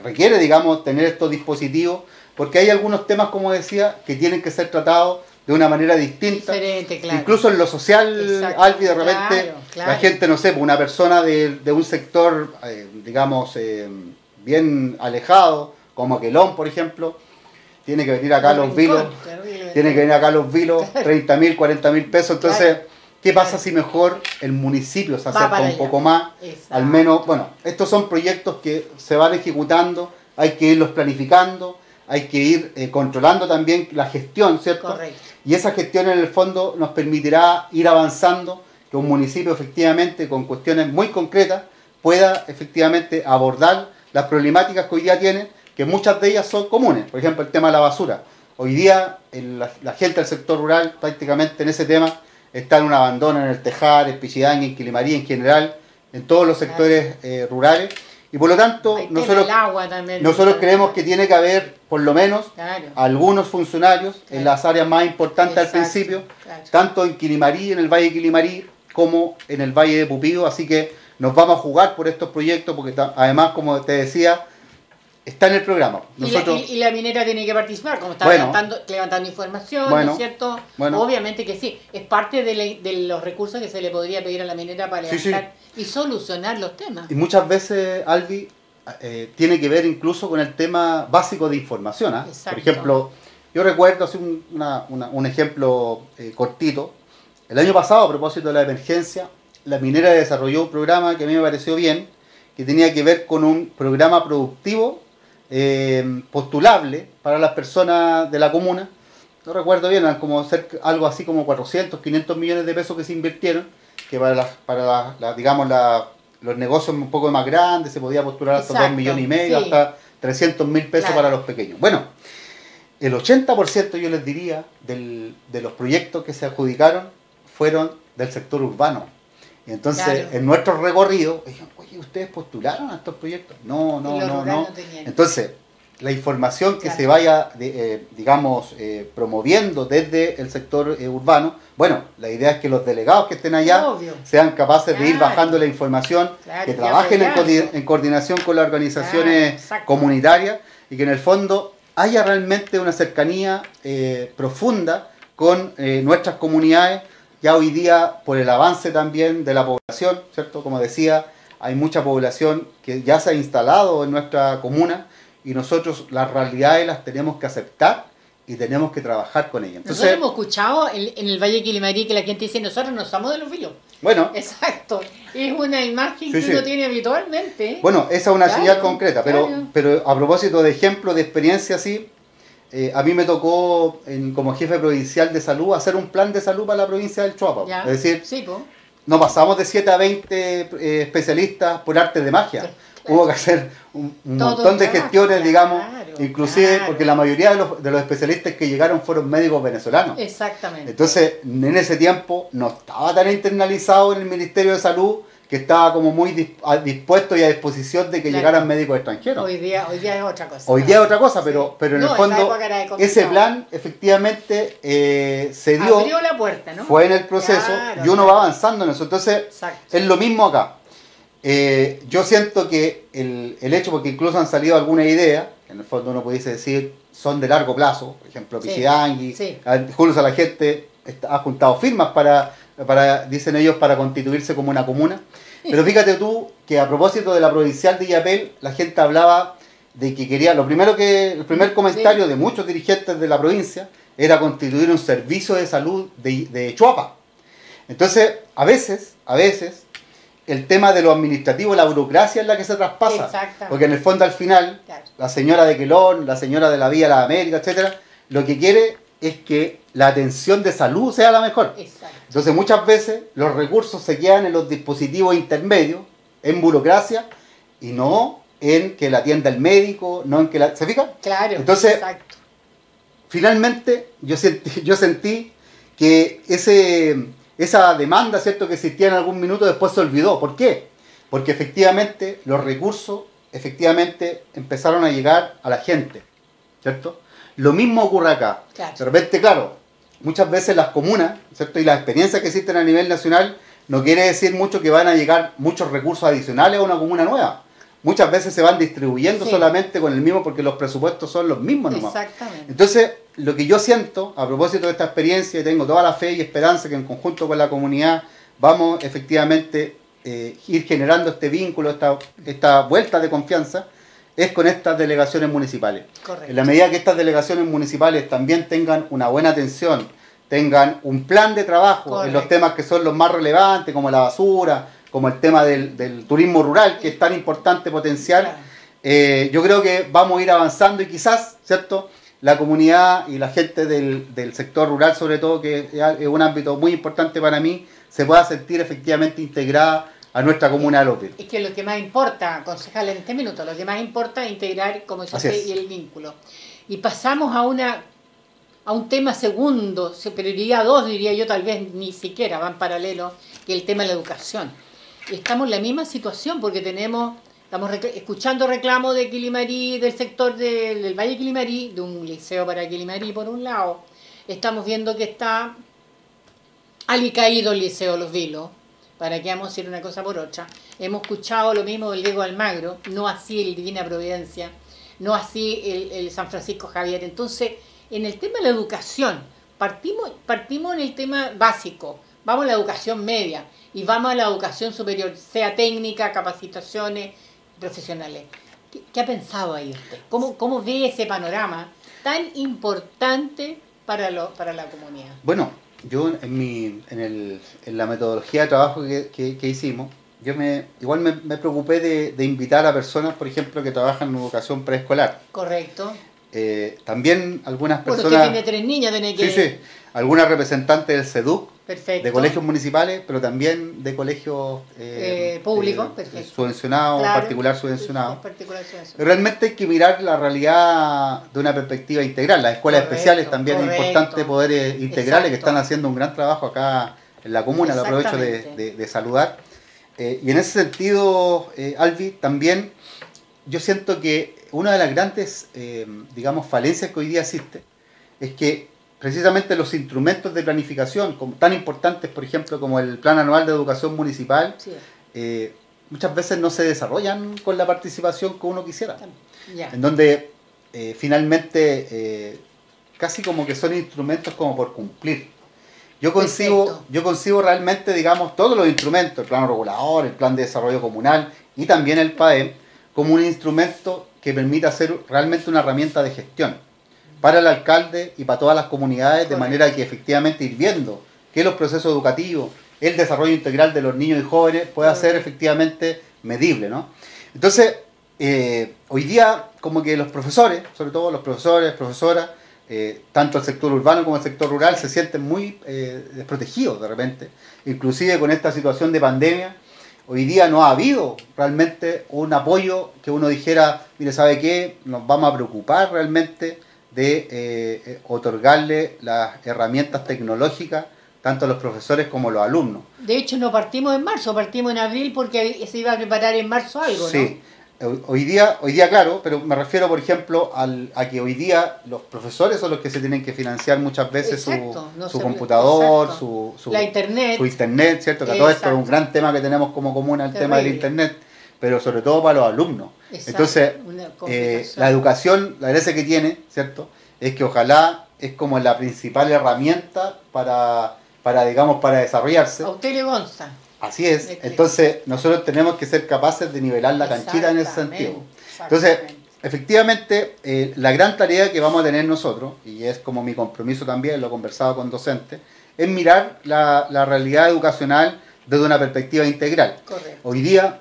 requiere, digamos, tener estos dispositivos, porque hay algunos temas, como decía, que tienen que ser tratados de una manera distinta. Diferente, claro. Incluso en lo social, Albi, de repente, claro. La gente, no sé, una persona de un sector, digamos, bien alejado, como Aquelón, por ejemplo, tiene que venir acá a Los Vilos, 30.000, 40.000 pesos, entonces... Claro. ¿Qué pasa si mejor el municipio se acerca un poco más? Exacto. Al menos, bueno, estos son proyectos que se van ejecutando, hay que irlos planificando, hay que ir controlando también la gestión, ¿cierto? Correcto. Y esa gestión en el fondo nos permitirá ir avanzando, que un municipio efectivamente con cuestiones muy concretas pueda efectivamente abordar las problemáticas que hoy día tiene, que muchas de ellas son comunes. Por ejemplo, el tema de la basura. Hoy día la gente del sector rural prácticamente en ese tema está en un abandono en el Tejar, en Pichidán, en Quilimarí en general, en todos los sectores rurales, y por lo tanto nosotros creemos que tiene que haber por lo menos algunos funcionarios en las áreas más importantes al principio, tanto en Quilimarí, en el Valle de Quilimarí, como en el Valle de Pupío, así que nos vamos a jugar por estos proyectos, porque además, como te decía, está en el programa. Nosotros... y la minera tiene que participar, como está levantando información, ¿no es cierto? Bueno. Obviamente que sí, es parte de los recursos que se le podría pedir a la minera para levantar y solucionar los temas. Y muchas veces, Albi, tiene que ver incluso con el tema básico de información. Por ejemplo, Yo recuerdo, así un ejemplo cortito, el año pasado, a propósito de la emergencia, la minera desarrolló un programa que a mí me pareció bien, que tenía que ver con un programa productivo postulable para las personas de la comuna. No recuerdo bien, eran como algo así como 400, 500 millones de pesos que se invirtieron, que digamos, los negocios un poco más grandes se podía postular hasta 2,5 millones, hasta 300.000 pesos para los pequeños. Bueno, el 80% yo les diría de los proyectos que se adjudicaron fueron del sector urbano. Y entonces, en nuestro recorrido, dijeron, oye, ¿ustedes postularon a estos proyectos? No. Entonces, la información que se vaya, digamos, promoviendo desde el sector urbano, bueno, la idea es que los delegados que estén allá sean capaces de ir bajando la información, que trabajen en coordinación con las organizaciones comunitarias y que en el fondo haya realmente una cercanía profunda con nuestras comunidades. Ya hoy día, por el avance también de la población, ¿cierto? Como decía, hay mucha población que ya se ha instalado en nuestra comuna y nosotros las realidades las tenemos que aceptar y tenemos que trabajar con ellas. Entonces, nosotros hemos escuchado en el Valle Quilimarí que la gente dice, nosotros no somos de los vilos. Bueno. Exacto. Es una imagen que uno tiene habitualmente. Bueno, esa es una señal concreta, pero a propósito de ejemplos de experiencia así, a mí me tocó como jefe provincial de salud hacer un plan de salud para la provincia del Choapa. Es decir, no pasamos de 7 a 20 especialistas por arte de magia. Hubo que hacer un montón de gestiones, digamos, inclusive porque la mayoría de los especialistas que llegaron fueron médicos venezolanos. Exactamente. Entonces, en ese tiempo no estaba tan internalizado en el Ministerio de Salud, que estaba como muy dispuesto y a disposición de que llegaran médicos extranjeros. Hoy día es otra cosa. Hoy día es otra cosa, pero en el fondo ese plan efectivamente se dio. Abrió la puerta, ¿no? Fue en el proceso y uno va avanzando en eso. Entonces, es lo mismo acá. Yo siento que el hecho, porque incluso han salido algunas ideas, que en el fondo uno pudiese decir son de largo plazo, por ejemplo, Pichidangui, Julio Salagente ha juntado firmas dicen ellos, para constituirse como una comuna. Pero fíjate tú que a propósito de la provincial de Illapel, la gente hablaba de que quería, el primer comentario de muchos dirigentes de la provincia era constituir un servicio de salud de Choapa. Entonces, a veces, el tema de lo administrativo, la burocracia es la que se traspasa. Porque en el fondo al final, la señora de Quelón, la señora de la Vía de la América, etcétera, lo que quiere es que la atención de salud sea la mejor. Entonces muchas veces los recursos se quedan en los dispositivos intermedios, en burocracia, y no en que la atienda el médico, no en que la... ¿Se fija? Claro. Entonces, finalmente yo sentí que esa demanda, ¿cierto?, que existía en algún minuto, después se olvidó. ¿Por qué? Porque efectivamente los recursos empezaron a llegar a la gente, ¿cierto? Lo mismo ocurre acá. De repente, muchas veces las comunas, ¿cierto?, y las experiencias que existen a nivel nacional, no quiere decir mucho que van a llegar muchos recursos adicionales a una comuna nueva. Muchas veces se van distribuyendo solamente con el mismo, porque los presupuestos son los mismos nomás. Exactamente. Entonces, lo que yo siento, a propósito de esta experiencia, y tengo toda la fe y esperanza que en conjunto con la comunidad vamos efectivamente ir generando este vínculo, esta vuelta de confianza, es con estas delegaciones municipales. Correcto. En la medida que estas delegaciones municipales también tengan una buena atención, tengan un plan de trabajo en los temas que son los más relevantes, como la basura, como el tema del turismo rural, que es tan importante potenciar, yo creo que vamos a ir avanzando y quizás, ¿cierto?, la comunidad y la gente del sector rural, sobre todo, que es un ámbito muy importante para mí, se pueda sentir efectivamente integrada a nuestra comuna de Los Vilos. Es que lo que más importa, concejal, en este minuto, lo que más importa es integrar, como dice usted, y el vínculo. Y pasamos a un tema segundo, prioridad 2, diría yo, tal vez ni siquiera van paralelo, que el tema de la educación. Estamos en la misma situación porque estamos escuchando reclamos de Quilimarí, del sector del Valle Quilimarí, de un liceo para Quilimarí por un lado. Estamos viendo que está alicaído el liceo Los Vilos. ¿Para qué vamos a decir una cosa por otra? Hemos escuchado lo mismo del Diego Almagro, no así el Divina Providencia, no así el San Francisco Javier. Entonces, en el tema de la educación, partimos en el tema básico, vamos a la educación media y vamos a la educación superior, sea técnica, capacitaciones profesionales. ¿Qué ha pensado ahí usted? ¿Cómo ve ese panorama tan importante para la comunidad? Bueno, yo en la metodología de trabajo que hicimos, igual me preocupé de invitar a personas, por ejemplo, que trabajan en educación preescolar. Correcto. También algunas personas... Bueno, usted tiene 3 niños, tiene que... Sí, algunas representantes del SEDUC, perfecto, de colegios municipales, pero también de colegios públicos, subvencionados, claro, particular subvencionados. Particular subvencionado. Realmente hay que mirar la realidad de una perspectiva integral. Las escuelas especiales también es importante poder integrarles, que están haciendo un gran trabajo acá en la comuna, lo aprovecho de saludar. Y en ese sentido, Albi, también yo siento que una de las grandes, digamos, falencias que hoy día existe es que precisamente los instrumentos de planificación, tan importantes, por ejemplo, como el Plan Anual de Educación Municipal, sí, muchas veces no se desarrollan con la participación que uno quisiera. Ya. En donde finalmente casi como que son instrumentos como por cumplir. Yo concibo realmente, digamos, todos los instrumentos, el plano regulador, el plan de desarrollo comunal y también el PAEM, como un instrumento que permita ser realmente una herramienta de gestión para el alcalde y para todas las comunidades. Correcto. De manera que efectivamente ir viendo que los procesos educativos, el desarrollo integral de los niños y jóvenes pueda ser efectivamente medible, ¿no? Entonces, hoy día como que los profesores, sobre todo los profesores, profesoras, tanto el sector urbano como el sector rural, se sienten muy desprotegidos de repente, inclusive con esta situación de pandemia. Hoy día no ha habido realmente un apoyo que uno dijera, mire, ¿sabe qué? Nos vamos a preocupar realmente de otorgarle las herramientas tecnológicas tanto a los profesores como a los alumnos. De hecho, no partimos en marzo, partimos en abril porque se iba a preparar en marzo algo, ¿no? Sí. Hoy día claro, pero me refiero, por ejemplo, a que hoy día los profesores son los que se tienen que financiar muchas veces su computador, su internet, ¿cierto? Que todo esto es un gran tema que tenemos como comuna, el tema del internet, pero sobre todo para los alumnos. Exacto. Entonces, la educación, la gracia que tiene, ¿cierto? Es que ojalá es como la principal herramienta para desarrollarse. A usted le consta. Así es, entonces nosotros tenemos que ser capaces de nivelar la canchita en ese sentido. Entonces, efectivamente, la gran tarea que vamos a tener nosotros, y es como mi compromiso también, lo he conversado con docentes, es mirar la realidad educacional desde una perspectiva integral. Correcto. Hoy día,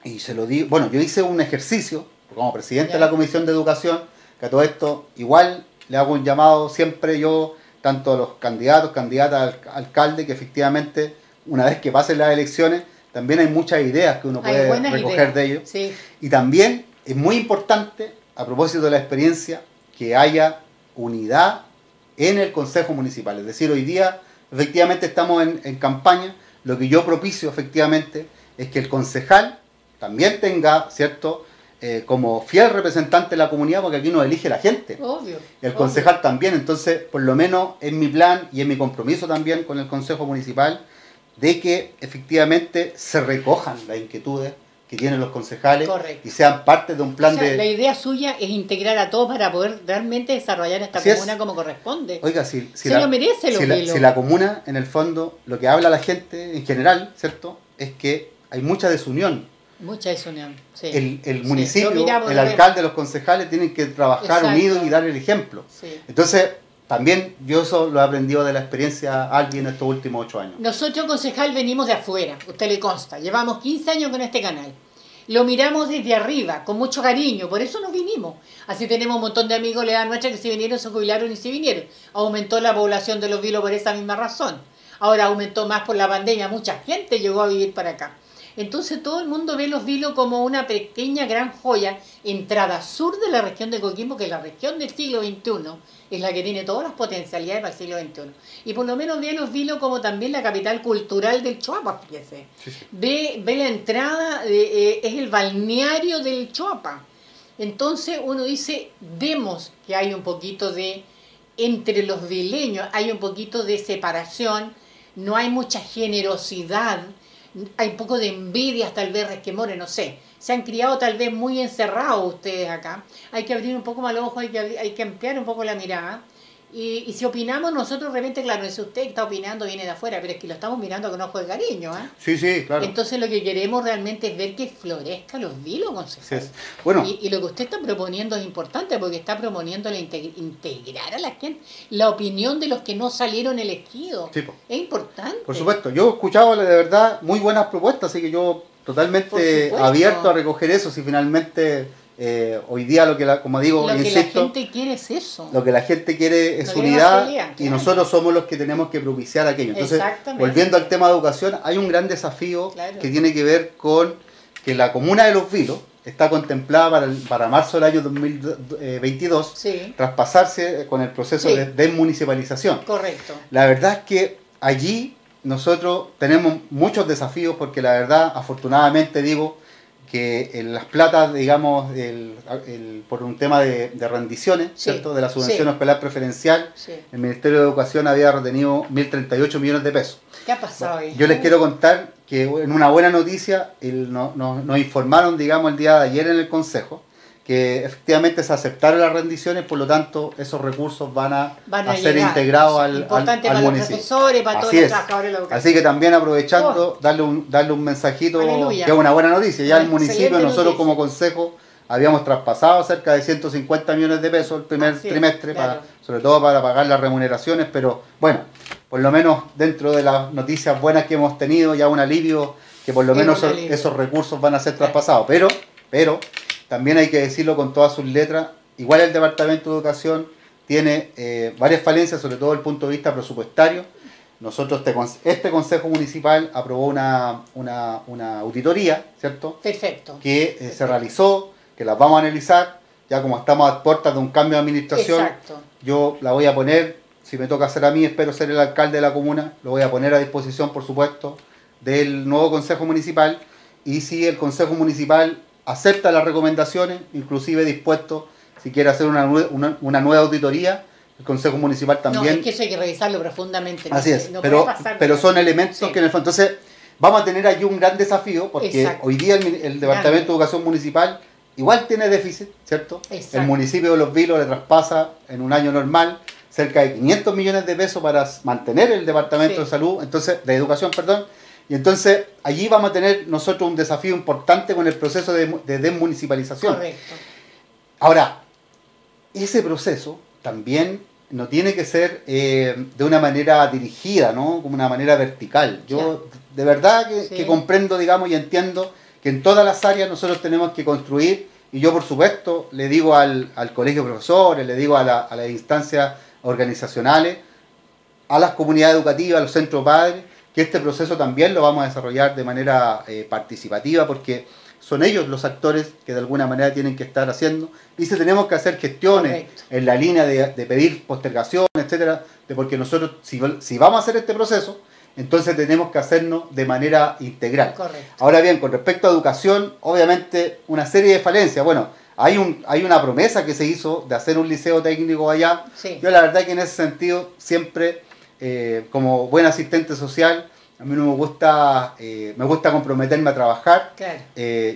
y se lo digo, bueno, yo hice un ejercicio como presidente de la Comisión de Educación, que a todo esto igual le hago un llamado siempre yo, tanto a los candidatas al alcalde, que efectivamente una vez que pasen las elecciones, también hay muchas ideas que uno puede recoger de ellos. Sí. Y también es muy importante, a propósito de la experiencia, que haya unidad en el Consejo Municipal. Es decir, hoy día efectivamente estamos en campaña. Lo que yo propicio efectivamente es que el concejal también tenga, ¿cierto?, como fiel representante de la comunidad, porque aquí nos elige la gente. Obvio. El concejal también. Entonces, por lo menos en mi plan y en mi compromiso también con el Consejo Municipal, de que efectivamente se recojan las inquietudes que tienen los concejales. Correcto. Y sean parte de un plan de... La idea suya es integrar a todos para poder realmente desarrollar esta comuna como corresponde. Oiga, se lo merece si la comuna, en el fondo, lo que habla la gente en general, ¿cierto?, es que hay mucha desunión. Mucha desunión, sí. El municipio, el alcalde, los concejales tienen que trabajar unidos y dar el ejemplo. Sí. Entonces, también yo eso lo he aprendido de la experiencia alguien en estos últimos 8 años. Nosotros, concejal, venimos de afuera, usted le consta. Llevamos 15 años con este canal. Lo miramos desde arriba, con mucho cariño, por eso nos vinimos. Así tenemos un montón de amigos de la edad nuestra que se vinieron, se jubilaron y se vinieron. Aumentó la población de Los Vilos por esa misma razón. Ahora aumentó más por la pandemia, mucha gente llegó a vivir para acá. Entonces todo el mundo ve Los Vilos como una pequeña gran joya, entrada sur de la región de Coquimbo, que es la región del siglo XXI, es la que tiene todas las potencialidades para el siglo XXI. Y por lo menos ve Los Vilos como también la capital cultural del Choapa, fíjese. Sí. Ve la entrada, es el balneario del Choapa. Entonces uno dice, vemos que hay un poquito de, entre los vileños, hay un poquito de separación, no hay mucha generosidad, hay un poco de envidia, tal vez resquemores, no sé. Se han criado tal vez muy encerrados ustedes acá. Hay que abrir un poco más los ojos, hay que ampliar un poco la mirada Y si opinamos nosotros, realmente, claro, es usted que está opinando, viene de afuera, pero es que lo estamos mirando con ojo de cariño, ¿eh? Sí, sí, claro. Entonces lo que queremos realmente es ver que florezca los vilos, concejal. Sí, bueno. Y lo que usted está proponiendo es importante porque está proponiendo integrar a la gente, la opinión de los que no salieron elegidos. Sí, es importante. Por supuesto, yo he escuchado de verdad muy buenas propuestas, así que yo totalmente abierto a recoger eso si finalmente... hoy día como digo, lo insisto, que la gente quiere es eso. Lo que la gente quiere es unidad y nosotros somos los que tenemos que propiciar aquello. Entonces, volviendo al tema de educación, hay un gran desafío que tiene que ver con que la comuna de Los Vilos está contemplada para marzo del año 2022 traspasarse con el proceso de desmunicipalización. Correcto. La verdad es que allí nosotros tenemos muchos desafíos porque la verdad, afortunadamente digo, que en las platas, digamos, por un tema de rendiciones, ¿cierto? De la subvención escolar preferencial, el Ministerio de Educación había retenido 1.038 millones de pesos. ¿Qué ha pasado ahí? Yo les quiero contar que en una buena noticia nos informaron, digamos, el día de ayer en el Consejo, que efectivamente se aceptaron las rendiciones, por lo tanto esos recursos van a ser integrados al municipio. Importante para los profesores, para todos los trabajadores de la educación. Así que también aprovechando, darle un mensajito, que es una buena noticia. Ya el municipio, nosotros como consejo, habíamos traspasado cerca de 150 millones de pesos el primer trimestre, sobre todo para pagar las remuneraciones, pero bueno, por lo menos dentro de las noticias buenas que hemos tenido, ya un alivio que por lo menos esos recursos van a ser traspasados. Pero también hay que decirlo con todas sus letras, igual el Departamento de Educación tiene varias falencias, sobre todo desde el punto de vista presupuestario. Nosotros, este Consejo Municipal aprobó una auditoría, ¿cierto? Perfecto. Que se realizó, que las vamos a analizar, ya como estamos a puertas de un cambio de administración. Exacto. Yo la voy a poner, si me toca hacer a mí, espero ser el alcalde de la comuna, lo voy a poner a disposición, por supuesto, del nuevo Consejo Municipal, y si el Consejo Municipal acepta las recomendaciones, inclusive dispuesto, si quiere hacer una nueva auditoría, el Consejo Municipal también... No, es que eso hay que revisarlo profundamente. Así es, pero son elementos que en el fondo... Entonces, vamos a tener aquí un gran desafío, porque hoy día el Departamento de Educación Municipal igual tiene déficit, ¿cierto? Exacto. El municipio de Los Vilos le traspasa en un año normal cerca de 500 millones de pesos para mantener el Departamento de Salud, de Educación, perdón. Y entonces allí vamos a tener nosotros un desafío importante con el proceso de desmunicipalización. Correcto. Ahora, ese proceso también no tiene que ser de una manera dirigida, ¿no? Como una manera vertical. Yo de verdad que comprendo, digamos, y entiendo que en todas las áreas nosotros tenemos que construir, y yo por supuesto le digo al colegio de profesores, le digo a las instancias organizacionales, a las comunidades educativas, a los centros padres, que este proceso también lo vamos a desarrollar de manera participativa, porque son ellos los actores que de alguna manera tienen que estar haciendo, y si tenemos que hacer gestiones en la línea de pedir postergación, etcétera, porque nosotros, si vamos a hacer este proceso, entonces tenemos que hacernos de manera integral. Correcto. Ahora bien, con respecto a educación, obviamente una serie de falencias. Bueno, hay una promesa que se hizo de hacer un liceo técnico allá. Sí. Yo la verdad que en ese sentido siempre, como buen asistente social, a mí no me gusta comprometerme a trabajar. Claro.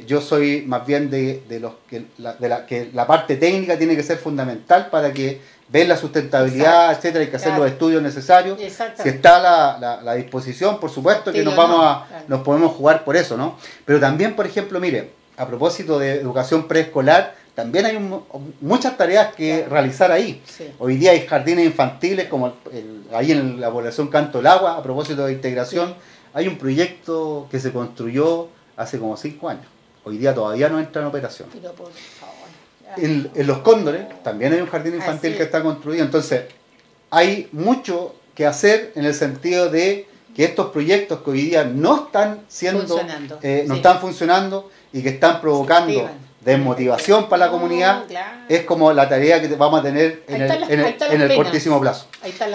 Yo soy más bien de los que la parte técnica tiene que ser fundamental para que ver la sustentabilidad, etcétera, hay que hacer los estudios necesarios. Si está la disposición, por supuesto que nos podemos jugar por eso, ¿no? Pero también, por ejemplo, mire, a propósito de educación preescolar, también hay muchas tareas que realizar ahí. Sí. Hoy día hay jardines infantiles, como ahí en la población Canto del Agua, a propósito de integración, hay un proyecto que se construyó hace como 5 años. Hoy día todavía no entra en operación. Pero por favor. En Los Cóndores también hay un jardín infantil que está construido. Entonces, hay mucho que hacer en el sentido de que estos proyectos que hoy día no están están funcionando y que están provocando desmotivación para la comunidad, es como la tarea que vamos a tener en el cortísimo plazo.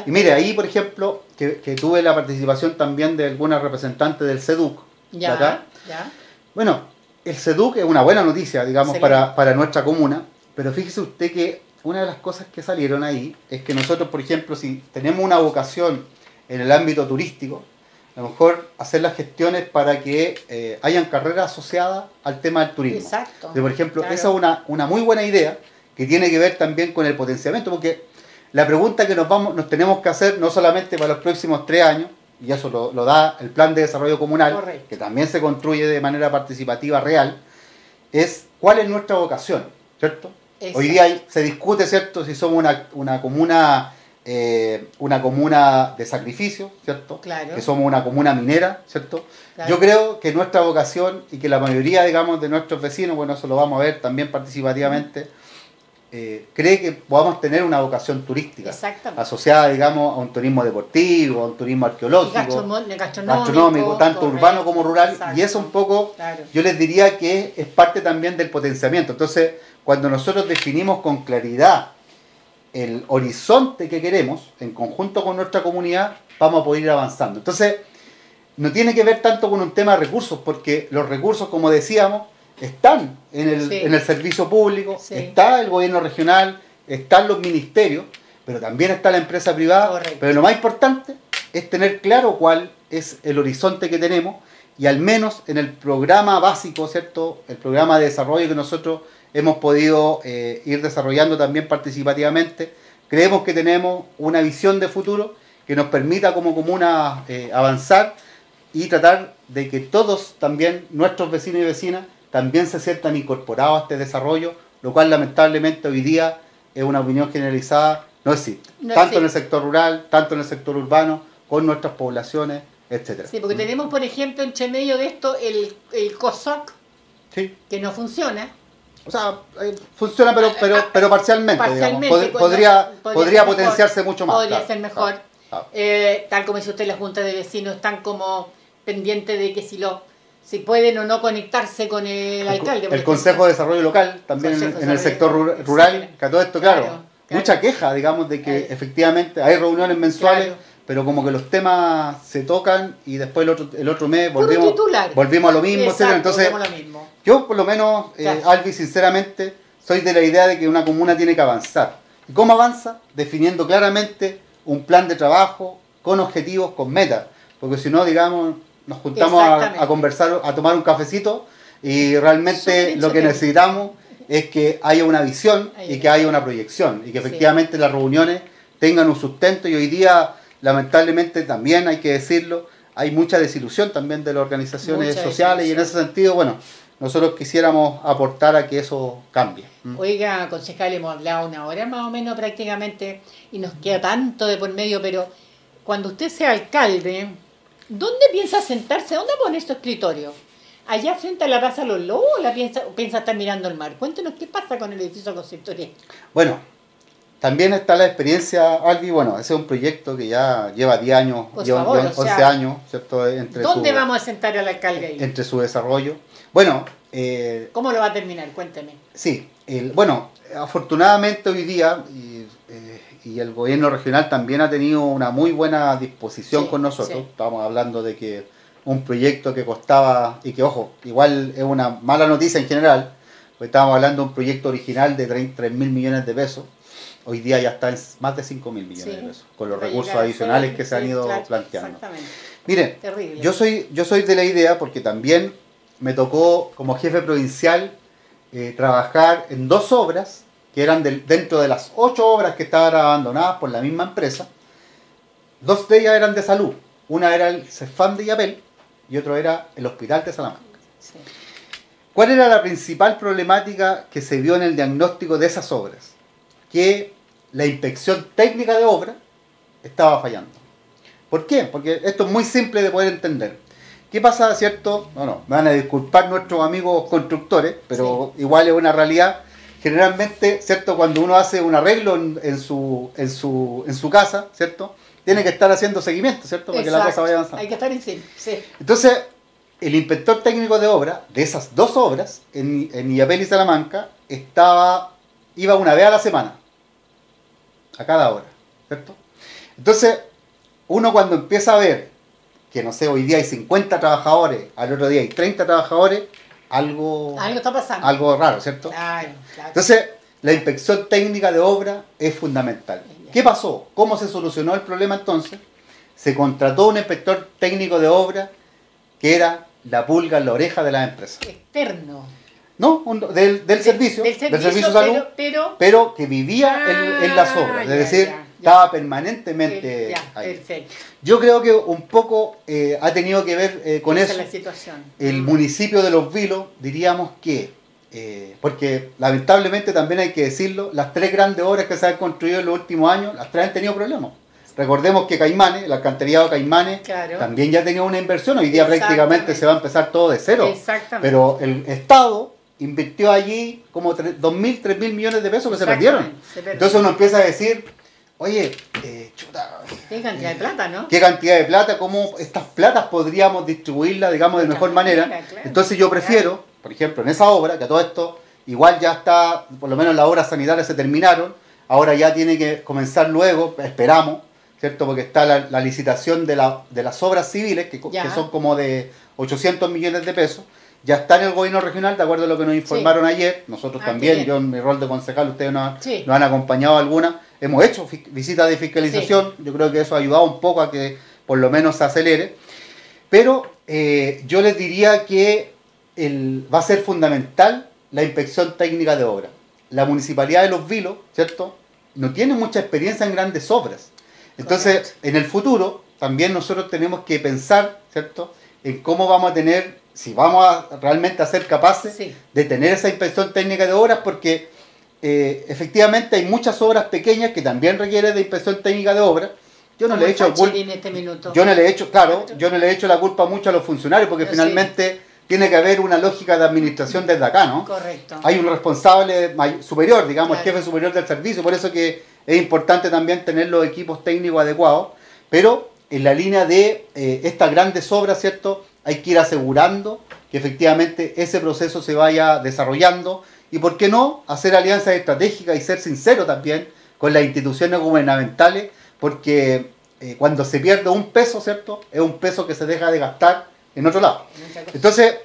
Y mire, ahí por ejemplo, que tuve la participación también de algunas representantes del CEDUC. Bueno, el CEDUC es una buena noticia, digamos, para nuestra comuna, pero fíjese usted que una de las cosas que salieron ahí es que nosotros, por ejemplo, si tenemos una vocación en el ámbito turístico, a lo mejor hacer las gestiones para que hayan carreras asociadas al tema del turismo. Exacto. Por ejemplo, esa es una muy buena idea que tiene que ver también con el potenciamiento, porque la pregunta que nos tenemos que hacer, no solamente para los próximos 3 años, y eso lo da el Plan de Desarrollo Comunal, correcto, que también se construye de manera participativa real, es cuál es nuestra vocación, ¿cierto? Exacto. Hoy día se discute, ¿cierto?, si somos una comuna de sacrificio, ¿cierto? Claro. Que somos una comuna minera, ¿cierto? Claro. Yo creo que nuestra vocación y que la mayoría, digamos, de nuestros vecinos, bueno, eso lo vamos a ver también participativamente, cree que podamos tener una vocación turística asociada, digamos, a un turismo deportivo, a un turismo arqueológico, gastronómico, tanto correcto, urbano como rural. Exacto. Y eso un poco, claro, yo les diría que es parte también del potenciamiento. Entonces, cuando nosotros definimos con claridad el horizonte que queremos, en conjunto con nuestra comunidad, vamos a poder ir avanzando. Entonces, no tiene que ver tanto con un tema de recursos, porque los recursos, como decíamos, están en el servicio público, está el gobierno regional, están los ministerios, pero también está la empresa privada. Correcto. Pero lo más importante es tener claro cuál es el horizonte que tenemos, y al menos en el programa básico, ¿cierto?, el programa de desarrollo que nosotros hemos podido ir desarrollando también participativamente, creemos que tenemos una visión de futuro que nos permita como comuna avanzar y tratar de que todos también, nuestros vecinos y vecinas, también se sientan incorporados a este desarrollo, lo cual lamentablemente hoy día es una opinión generalizada, no existe. Tanto en el sector rural, tanto en el sector urbano, con nuestras poblaciones, etcétera. Sí, porque tenemos, por ejemplo, entre medio de esto el COSOC, sí, que no funciona. O sea, funciona pero parcialmente, digamos. Podría potenciarse mucho más. Podría ser mejor. Claro. Tal como dice usted, las juntas de vecinos están como pendientes de que si pueden o no conectarse con el alcalde. El Consejo de Desarrollo Local, también en el sector rural, que a todo esto, claro, mucha queja, digamos, de que efectivamente hay reuniones mensuales, claro, pero como que los temas se tocan y después el otro mes volvimos a lo mismo. Exacto, entonces, yo por lo menos, claro, Albi, sinceramente, soy de la idea de que una comuna tiene que avanzar. ¿Y cómo avanza? Definiendo claramente un plan de trabajo con objetivos, con metas, porque si no, digamos, nos juntamos a conversar, a tomar un cafecito, y realmente lo que necesitamos es que haya una visión y que haya una proyección, y que efectivamente las reuniones tengan un sustento. Y hoy día, lamentablemente, también hay que decirlo, hay mucha desilusión también de las organizaciones sociales, y en ese sentido, bueno, nosotros quisiéramos aportar a que eso cambie. Oiga, concejal, hemos hablado 1 hora más o menos prácticamente, y nos queda tanto de por medio, pero cuando usted sea alcalde, ¿dónde piensa sentarse? ¿Dónde pone su escritorio? ¿Allá frente a la Plaza Los Lobos o piensa estar mirando el mar? Cuéntenos qué pasa con el edificio consistorial. Bueno, también está la experiencia, Albi. Bueno, ese es un proyecto que ya lleva 10 años, lleva 11 años, ¿cierto? ¿Dónde vamos a sentar al alcalde ahí? Entre su desarrollo. Bueno, ¿cómo lo va a terminar? Cuénteme. Sí, bueno, afortunadamente hoy día, y el gobierno regional también ha tenido una muy buena disposición con nosotros. Sí. Estamos hablando de que un proyecto que costaba, y que, ojo, igual es una mala noticia en general, pues estábamos hablando de un proyecto original de 3.000 millones de pesos, hoy día ya está en más de 5.000 millones de pesos, con los recursos adicionales que se han ido planteando. Miren, yo soy de la idea, porque también me tocó como jefe provincial trabajar en 2 obras que eran dentro de las 8 obras que estaban abandonadas por la misma empresa. 2 de ellas eran de salud. Una era el CEFAM de Illapel y otro era el Hospital de Salamanca. Sí. ¿Cuál era la principal problemática que se vio en el diagnóstico de esas obras? Que la inspección técnica de obra estaba fallando. ¿Por qué? Porque esto es muy simple de poder entender. ¿Qué pasa, cierto? Bueno, me van a disculpar nuestros amigos constructores, pero sí, igual es una realidad. Generalmente, ¿cierto? Cuando uno hace un arreglo en su casa, ¿cierto? Tiene que estar haciendo seguimiento, ¿cierto? Para que la cosa vaya avanzando. Hay que estar encima, sí. Entonces, el inspector técnico de obra, de esas 2 obras, en Illapel y Salamanca, iba una vez a la semana, a cada hora, ¿cierto? Entonces, uno cuando empieza a ver que, no sé, hoy día hay 50 trabajadores, al otro día hay 30 trabajadores, algo está pasando. Algo raro, ¿cierto? Claro. Entonces, la inspección técnica de obra es fundamental. ¿Qué pasó? ¿Cómo se solucionó el problema entonces? Se contrató un inspector técnico de obra que era la pulga en la oreja de las empresas. Externo. No, del servicio salud, pero que vivía en las obras, es decir, estaba permanentemente ahí. Perfecto. Yo creo que un poco ha tenido que ver con eso. La situación. El municipio de Los Vilos, diríamos que, porque lamentablemente también hay que decirlo, las 3 grandes obras que se han construido en los últimos años, las 3 han tenido problemas. Recordemos que Caimanes, el alcantarillado Caimanes, también ya tenía una inversión, hoy día prácticamente se va a empezar todo de cero. Pero el Estado invirtió allí como 2.000, 3.000 millones de pesos que se perdieron. Entonces uno empieza a decir, oye, chuta, qué cantidad de plata, ¿no? Qué cantidad de plata, cómo estas platas podríamos distribuirlas, digamos, de mejor manera. Claro. Entonces yo prefiero, por ejemplo, en esa obra, que a todo esto, igual ya está, por lo menos las obras sanitarias se terminaron, ahora ya tiene que comenzar luego, esperamos, ¿cierto? Porque está la licitación de las obras civiles, que son como de 800 millones de pesos, ya está en el gobierno regional, de acuerdo a lo que nos informaron ayer, nosotros también, yo en mi rol de concejal, ustedes nos han acompañado algunas, hemos hecho visitas de fiscalización, yo creo que eso ha ayudado un poco a que por lo menos se acelere, pero yo les diría que va a ser fundamental la inspección técnica de obra. La Municipalidad de Los Vilos, ¿cierto?, no tiene mucha experiencia en grandes obras. Entonces, en el futuro, también nosotros tenemos que pensar, ¿cierto?, en cómo vamos a tener, si vamos a realmente a ser capaces de tener esa inspección técnica de obras, porque efectivamente hay muchas obras pequeñas que también requieren de inspección técnica de obras. Yo no le he hecho yo no le he hecho la culpa mucho a los funcionarios, porque finalmente tiene que haber una lógica de administración desde acá, ¿no? Correcto. Hay un responsable superior, digamos, el jefe superior del servicio, por eso que es importante también tener los equipos técnicos adecuados, pero en la línea de estas grandes obras, ¿cierto?, hay que ir asegurando que efectivamente ese proceso se vaya desarrollando y, ¿por qué no?, hacer alianzas estratégicas y ser sincero también con las instituciones gubernamentales, porque cuando se pierde un peso, ¿cierto?, es un peso que se deja de gastar en otro lado. Entonces,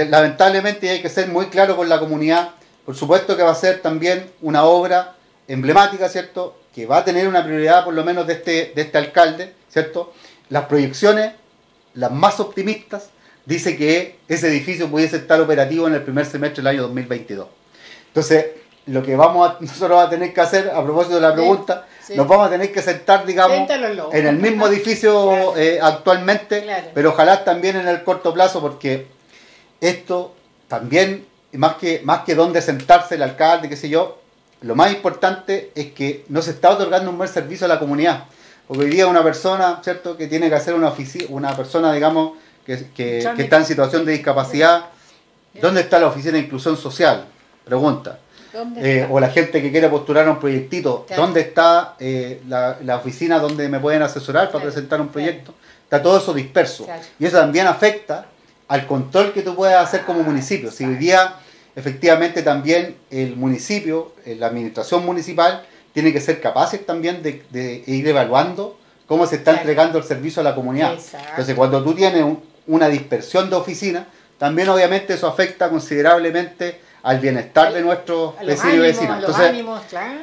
lamentablemente hay que ser muy claro con la comunidad. Por supuesto que va a ser también una obra emblemática, ¿cierto?, que va a tener una prioridad por lo menos de este alcalde, ¿cierto? Las proyecciones, las más optimistas, dice que ese edificio pudiese estar operativo en el primer semestre del año 2022. Entonces, lo que nosotros vamos a tener que hacer, a propósito de la pregunta, nos vamos a tener que sentar, digamos, en el mismo edificio actualmente, pero ojalá también en el corto plazo, porque esto también, más que dónde sentarse el alcalde, qué sé yo, lo más importante es que no se está otorgando un buen servicio a la comunidad. Porque hoy día una persona, ¿cierto?, que tiene que hacer una persona, digamos, que está en situación de discapacidad, ¿dónde está la oficina de inclusión social? Pregunta. O la gente que quiere postular a un proyectito, ¿dónde está la oficina donde me pueden asesorar para presentar un proyecto? Está todo eso disperso. Y eso también afecta al control que tú puedes hacer como municipio. Si hoy día, efectivamente, también el municipio, la administración municipal, tiene que ser capaces también de ir evaluando cómo se está entregando el servicio a la comunidad. Entonces, cuando tú tienes una dispersión de oficinas, también obviamente eso afecta considerablemente al bienestar de nuestros vecinos y vecinas. Entonces,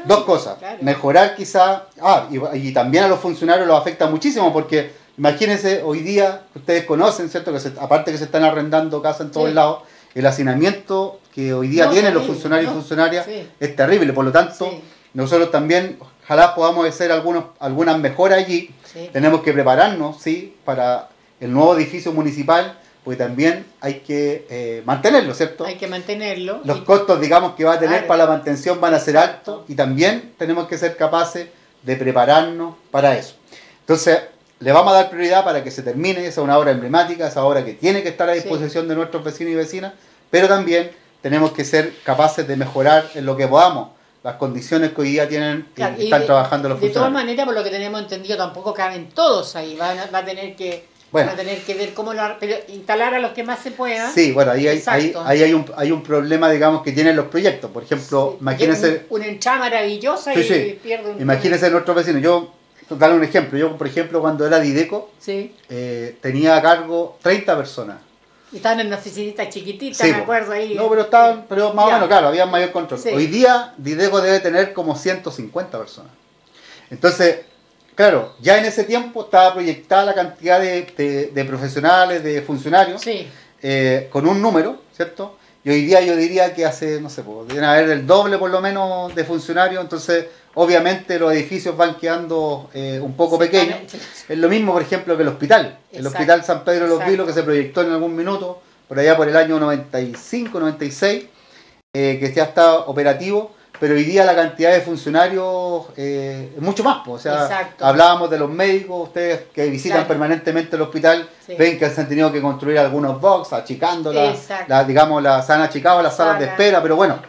dos cosas. Mejorar quizá, y también a los funcionarios los afecta muchísimo, porque imagínense, hoy día, ustedes conocen, ¿cierto?, que aparte que se están arrendando casas en todos lados, el hacinamiento que hoy día tienen los funcionarios y funcionarias es terrible. Por lo tanto, nosotros también, ojalá podamos hacer algunas mejoras allí. Tenemos que prepararnos, para el nuevo edificio municipal, pues también hay que mantenerlo, ¿cierto? Hay que mantenerlo. Los costos, digamos, que va a tener para la mantención van a ser altos, y también tenemos que ser capaces de prepararnos para eso. Entonces, le vamos a dar prioridad para que se termine. Esa es una obra emblemática, esa obra que tiene que estar a disposición de nuestros vecinos y vecinas, pero también tenemos que ser capaces de mejorar en lo que podamos las condiciones que hoy día tienen están trabajando los funcionarios. De todas maneras, por lo que tenemos entendido, tampoco caben todos ahí. Va a tener que ver cómo pero instalar a los que más se puedan. Sí, bueno, ahí hay un problema, digamos, que tienen los proyectos. Por ejemplo, imagínense una entrada maravillosa y pierde un... Imagínense nuestros vecinos. Yo, darle un ejemplo. Yo, por ejemplo, cuando era Dideco, tenía a cargo 30 personas. Y estaban en una oficinita chiquitita, me acuerdo ahí. No, pero más o menos, claro, había mayor control. Hoy día, Dideco debe tener como 150 personas. Entonces, claro, ya en ese tiempo estaba proyectada la cantidad de profesionales, de funcionarios, con un número, ¿cierto? y hoy día yo diría que hace, no sé, pues, deben haber el doble por lo menos de funcionarios, entonces obviamente los edificios van quedando un poco pequeños. Es lo mismo, por ejemplo, que el hospital. El Hospital San Pedro de los Vilos, que se proyectó en algún minuto, por allá por el año 95, 96, que ya está operativo, pero hoy día la cantidad de funcionarios es mucho más. O sea, hablábamos de los médicos, ustedes que visitan permanentemente el hospital, ven que se han tenido que construir algunos box, achicando digamos, se han achicado las salas de espera, pero bueno,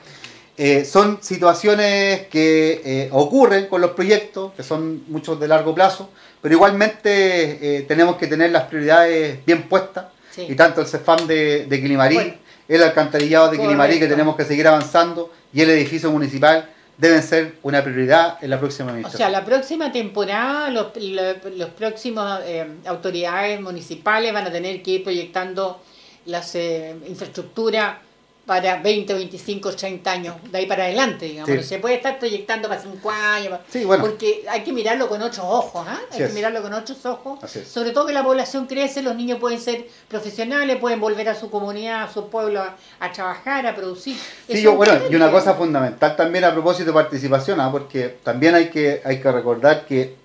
son situaciones que ocurren con los proyectos, que son muchos de largo plazo, pero igualmente tenemos que tener las prioridades bien puestas, y tanto el CEFAM de Quilimarí, el alcantarillado de Quilimarí, que tenemos que seguir avanzando, y el edificio municipal deben ser una prioridad en la próxima administración. O sea, la próxima temporada los próximos autoridades municipales van a tener que ir proyectando las infraestructuras para 20, 25, 30 años, de ahí para adelante, digamos. No se puede estar proyectando para 5 años, porque hay que mirarlo con otros ojos, hay que mirarlo con otros ojos, sobre todo que la población crece, los niños pueden ser profesionales, pueden volver a su comunidad, a su pueblo a trabajar, a producir. Sí, y una cosa fundamental también a propósito de participación, porque también hay que recordar que,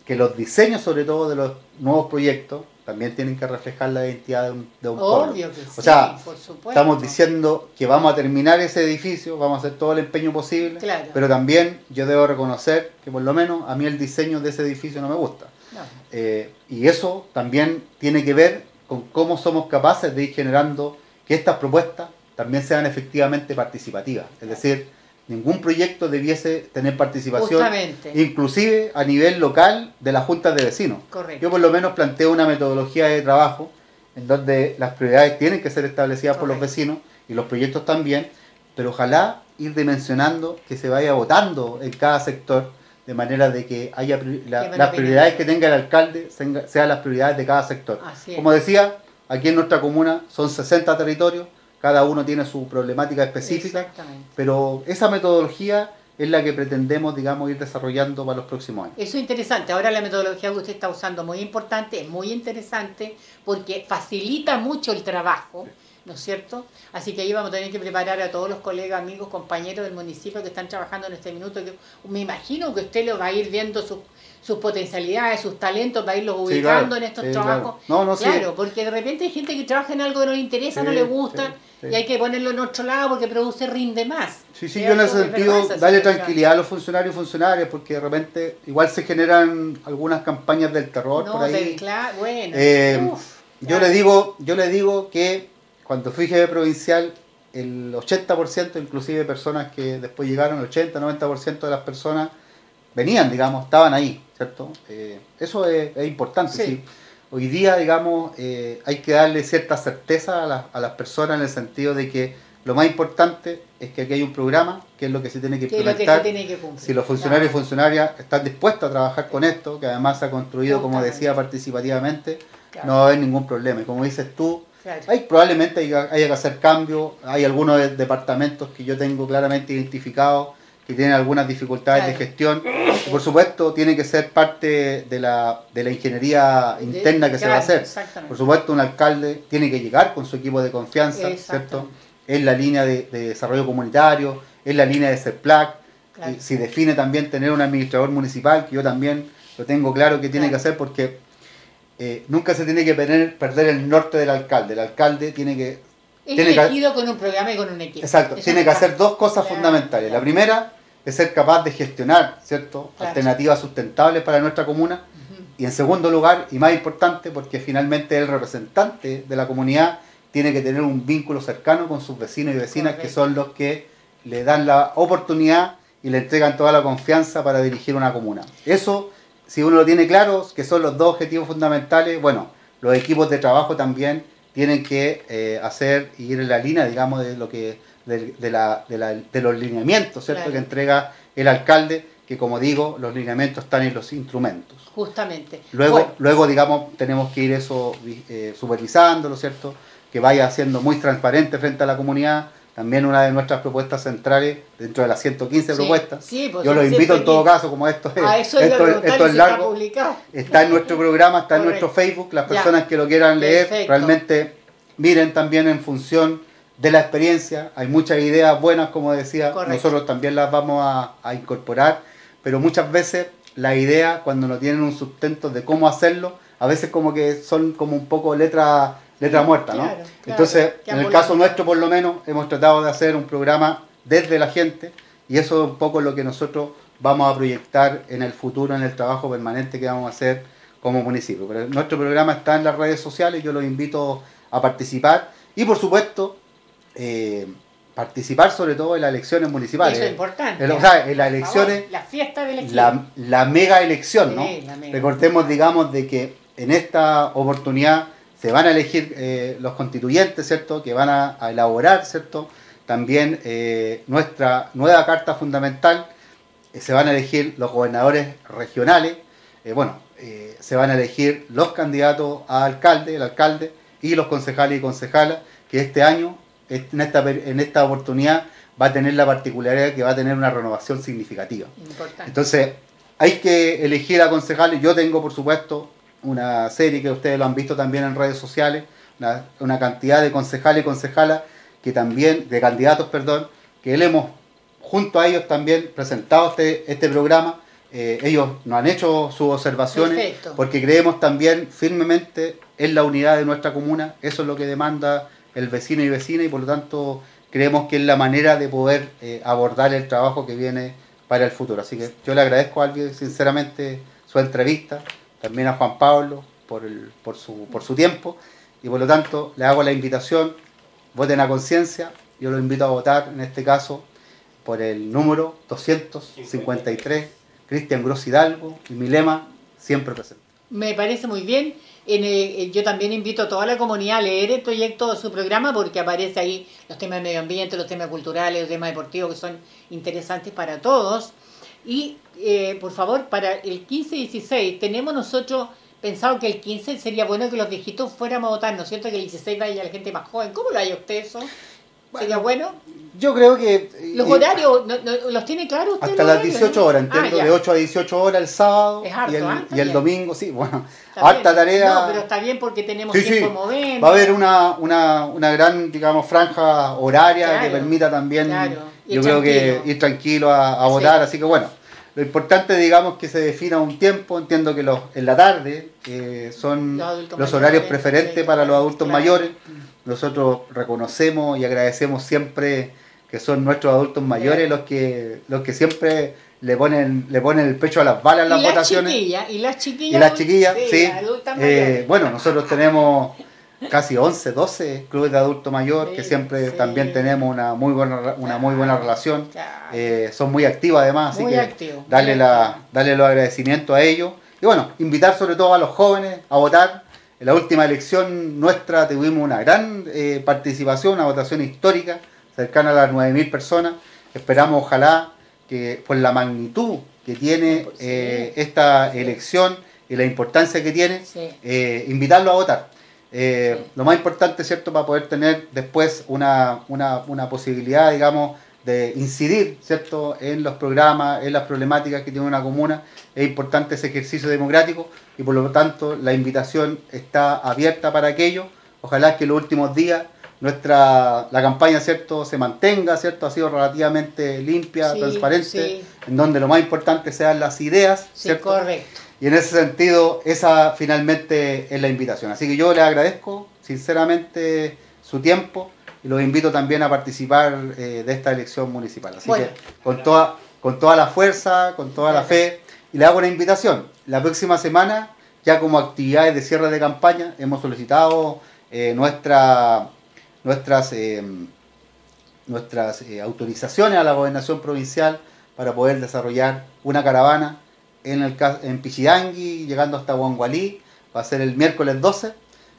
que los diseños sobre todo de los nuevos proyectos también tienen que reflejar la identidad de un pueblo. O sea, estamos diciendo que vamos a terminar ese edificio, vamos a hacer todo el empeño posible, pero también yo debo reconocer que por lo menos a mí el diseño de ese edificio no me gusta. Y eso también tiene que ver con cómo somos capaces de ir generando que estas propuestas también sean efectivamente participativas. Es decir, ningún proyecto debiese tener participación, inclusive a nivel local de las juntas de vecinos. Yo por lo menos planteo una metodología de trabajo en donde las prioridades tienen que ser establecidas por los vecinos y los proyectos también, pero ojalá ir dimensionando que se vaya votando en cada sector de manera de que haya las prioridades que tenga el alcalde sean las prioridades de cada sector. Como decía, aquí en nuestra comuna son 60 territorios, cada uno tiene su problemática específica, pero esa metodología es la que pretendemos, digamos, ir desarrollando para los próximos años. Eso es interesante. Ahora la metodología que usted está usando muy importante, es muy interesante porque facilita mucho el trabajo, ¿no es cierto? Así que ahí vamos a tener que preparar a todos los colegas, amigos, compañeros del municipio que están trabajando en este minuto. Que me imagino que usted lo va a ir viendo sus potencialidades, sus talentos, va a irlos ubicando en estos trabajos. Porque de repente hay gente que trabaja en algo que no le interesa, no le gusta, y hay que ponerlo en otro lado porque produce, rinde más. Yo en ese sentido, darle tranquilidad a los funcionarios y funcionarias, porque de repente igual se generan algunas campañas del terror por ahí. Yo le digo que cuando fui jefe provincial, el 80%, inclusive personas que después llegaron, el 80-90% de las personas venían, digamos, estaban ahí, ¿cierto? Eso es importante. ¿Sí? Hoy día, digamos, hay que darle cierta certeza a las personas en el sentido de que lo más importante es que aquí hay un programa, que es lo que se tiene que implementar. Si los funcionarios y funcionarias están dispuestos a trabajar con esto, que además se ha construido, como decía, participativamente, no va a haber ningún problema. Y como dices tú, probablemente haya que hacer cambios. Hay algunos departamentos que yo tengo claramente identificados que tienen algunas dificultades de gestión. Y por supuesto, tiene que ser parte de la ingeniería interna que se va a hacer. Por supuesto, un alcalde tiene que llegar con su equipo de confianza, ¿cierto? Es la línea de desarrollo comunitario, es la línea de CERPLAC. Si define también tener un administrador municipal, que yo también lo tengo claro que tiene que hacer, porque nunca se tiene que perder el norte del alcalde. El alcalde tiene que... elegido con un programa y con un equipo. Exacto, tiene que hacer dos cosas fundamentales. La primera es ser capaz de gestionar, ¿cierto?, alternativas sustentables para nuestra comuna. Y en segundo lugar, y más importante, porque finalmente el representante de la comunidad tiene que tener un vínculo cercano con sus vecinos y vecinas, que son los que le dan la oportunidad y le entregan toda la confianza para dirigir una comuna. Eso, si uno lo tiene claro, que son los dos objetivos fundamentales, los equipos de trabajo también tienen que hacer y ir en la línea, digamos, de lo que de los lineamientos, ¿cierto?, que entrega el alcalde, que como digo, los lineamientos están en los instrumentos. Justamente. Luego digamos, tenemos que ir eso supervisándolo, ¿cierto?, que vaya siendo muy transparente frente a la comunidad. También una de nuestras propuestas centrales, dentro de las 115 propuestas, yo los invito en todo caso, como esto es largo, está en nuestro programa, está en nuestro Facebook, las personas que lo quieran leer, realmente miren también en función de la experiencia. Hay muchas ideas buenas, como decía, correcto. Nosotros también las vamos a incorporar, pero muchas veces las ideas, cuando no tienen un sustento de cómo hacerlo, a veces como que son como un poco letra muerta, ¿no? Claro, entonces, en el caso nuestro, por lo menos, hemos tratado de hacer un programa desde la gente, y eso es un poco lo que nosotros vamos a proyectar en el futuro, en el trabajo permanente que vamos a hacer como municipio. Pero nuestro programa está en las redes sociales, yo los invito a participar, y por supuesto, participar sobre todo en las elecciones municipales. Eso es importante. O sea, en las elecciones, la fiesta de elecciones. La mega elección, ¿no? La mega. Recordemos, digamos, de que en esta oportunidad se van a elegir los constituyentes, ¿cierto? Que van a elaborar, ¿cierto? También nuestra nueva carta fundamental, se van a elegir los gobernadores regionales, se van a elegir los candidatos a alcalde, el alcalde, y los concejales y concejalas, que este año, en esta oportunidad, va a tener la particularidad que va a tener una renovación significativa. Importante. Entonces, hay que elegir a concejales. Yo tengo, por supuesto, una serie que ustedes lo han visto también en redes sociales, una cantidad de concejales y concejalas, de candidatos, que le hemos, junto a ellos también, presentado este programa. Ellos nos han hecho sus observaciones. Perfecto. Porque creemos también firmemente en la unidad de nuestra comuna. Eso es lo que demanda el vecino y vecina, y por lo tanto creemos que es la manera de poder abordar el trabajo que viene para el futuro. Así que yo le agradezco a Albi sinceramente su entrevista, también a Juan Pablo por su tiempo, y por lo tanto le hago la invitación: voten a conciencia. Yo los invito a votar, en este caso, por el número 253, Cristian Gross Hidalgo, y mi lema, siempre presente. Me parece muy bien. Yo también invito a toda la comunidad a leer el proyecto de su programa, porque aparece ahí los temas de medio ambiente, los temas culturales, los temas deportivos, que son interesantes para todos. Y por favor, para el 15 y 16 tenemos nosotros pensado que el 15 sería bueno que los viejitos fuéramos a votar, ¿no es cierto? Que el 16 vaya la gente más joven. ¿Cómo lo hay usted eso? ¿Sería bueno? Yo creo que... ¿Los horarios los tiene claros usted? Hasta las 18 horas, entiendo, de 8 a 18 horas el sábado, es harto, y el domingo, sí, bueno, está harta bien. tarea. No, pero está bien porque tenemos tiempo moviendo. Va a haber una gran, digamos, franja horaria que permita también, yo creo que ir tranquilo a votar, así que bueno, lo importante, digamos, que se defina un tiempo. Entiendo que en la tarde son los horarios preferentes para los adultos mayores. Nosotros reconocemos y agradecemos siempre que son nuestros adultos mayores los que siempre le ponen el pecho a las balas en las votaciones. Y las chiquillas, sí. Bueno, nosotros tenemos casi 11, 12 clubes de adulto mayor, que siempre también tenemos una muy buena relación. Son muy activos además, así que darle los agradecimientos a ellos. Y bueno, invitar sobre todo a los jóvenes a votar. En la última elección nuestra tuvimos una gran participación, una votación histórica, cercana a las 9.000 personas. Esperamos, ojalá, que por la magnitud que tiene esta elección y la importancia que tiene, invitarlo a votar. Lo más importante, ¿cierto?, para poder tener después una posibilidad, digamos, de incidir, ¿cierto?, en los programas, en las problemáticas que tiene una comuna. Es importante ese ejercicio democrático, y por lo tanto la invitación está abierta para aquello. Ojalá que en los últimos días la campaña, ¿cierto?, se mantenga, ¿cierto?, ha sido relativamente limpia, transparente, en donde lo más importante sean las ideas, ¿cierto? Correcto. Y en ese sentido, esa finalmente es la invitación. Así que yo les agradezco sinceramente su tiempo, y los invito también a participar de esta elección municipal. Así que con toda la fuerza, con toda la fe, y le hago una invitación. La próxima semana, ya como actividades de cierre de campaña, hemos solicitado nuestras autorizaciones a la gobernación provincial para poder desarrollar una caravana en Pichidangui, llegando hasta Huangualí. Va a ser el miércoles 12,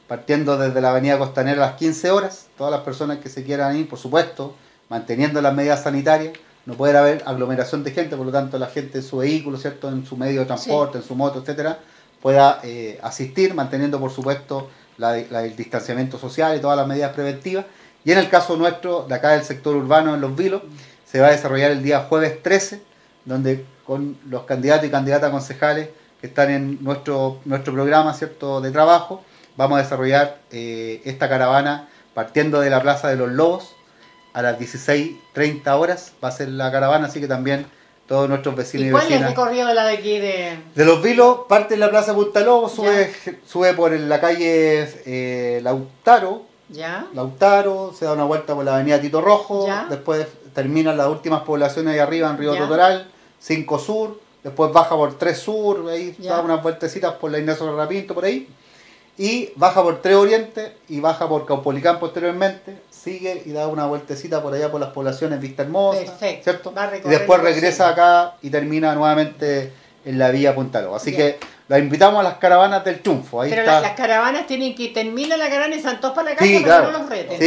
partiendo desde la avenida Costanera a las 15 horas. Todas las personas que se quieran ir, por supuesto, manteniendo las medidas sanitarias. No puede haber aglomeración de gente, por lo tanto la gente en su vehículo, ¿cierto?, en su medio de transporte, en su moto, etcétera, pueda asistir, manteniendo, por supuesto, el distanciamiento social y todas las medidas preventivas. Y en el caso nuestro, de acá del sector urbano, en Los Vilos, se va a desarrollar el día jueves 13, donde con los candidatos y candidatas concejales que están en nuestro programa, ¿cierto?, de trabajo, vamos a desarrollar esta caravana partiendo de la Plaza de los Lobos a las 16:30 horas va a ser la caravana, así que también todos nuestros vecinos y vecinas. ¿Y cuál es el recorrido de la de aquí de...? De Los Vilos, parte en la Plaza Punta Lobos, sube por la calle Lautaro. Ya. Lautaro, se da una vuelta por la avenida Tito Rojo, después termina las últimas poblaciones ahí arriba en Río Totoral, 5 Sur, después baja por 3 Sur, ahí da unas vueltecitas por la Ignacio Rapinto, por ahí, y baja por 3 Oriente y baja por Caupolicán posteriormente, sigue y da una vueltecita por allá por las poblaciones Vista Hermosa, ¿cierto? Y después regresa acá y termina nuevamente en la vía Punta Lobos. Así que la invitamos a las caravanas del triunfo. Ahí pero está. Las caravanas tienen que terminar la caravana en Santos para la casa sí, para claro. que no los reten.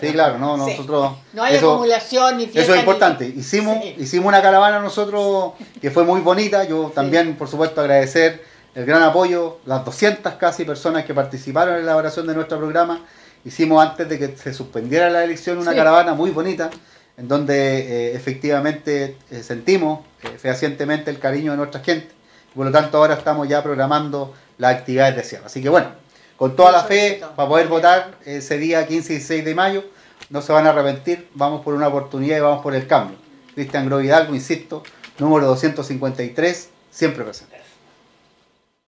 Sí, claro. No, nosotros, no hay acumulación ni fiesta. Eso es importante. Hicimos una caravana nosotros que fue muy bonita. Yo también, por supuesto, agradecer el gran apoyo, las 200 casi personas que participaron en la elaboración de nuestro programa. Hicimos antes de que se suspendiera la elección una caravana muy bonita, en donde efectivamente sentimos fehacientemente el cariño de nuestra gente. Por lo tanto, ahora estamos ya programando las actividades de cierre. Así que bueno, con toda la fe, para poder votar ese día 15 y 16 de mayo, no se van a arrepentir, vamos por una oportunidad y vamos por el cambio. Cristian Grovidalgo, insisto, número 253, siempre presente.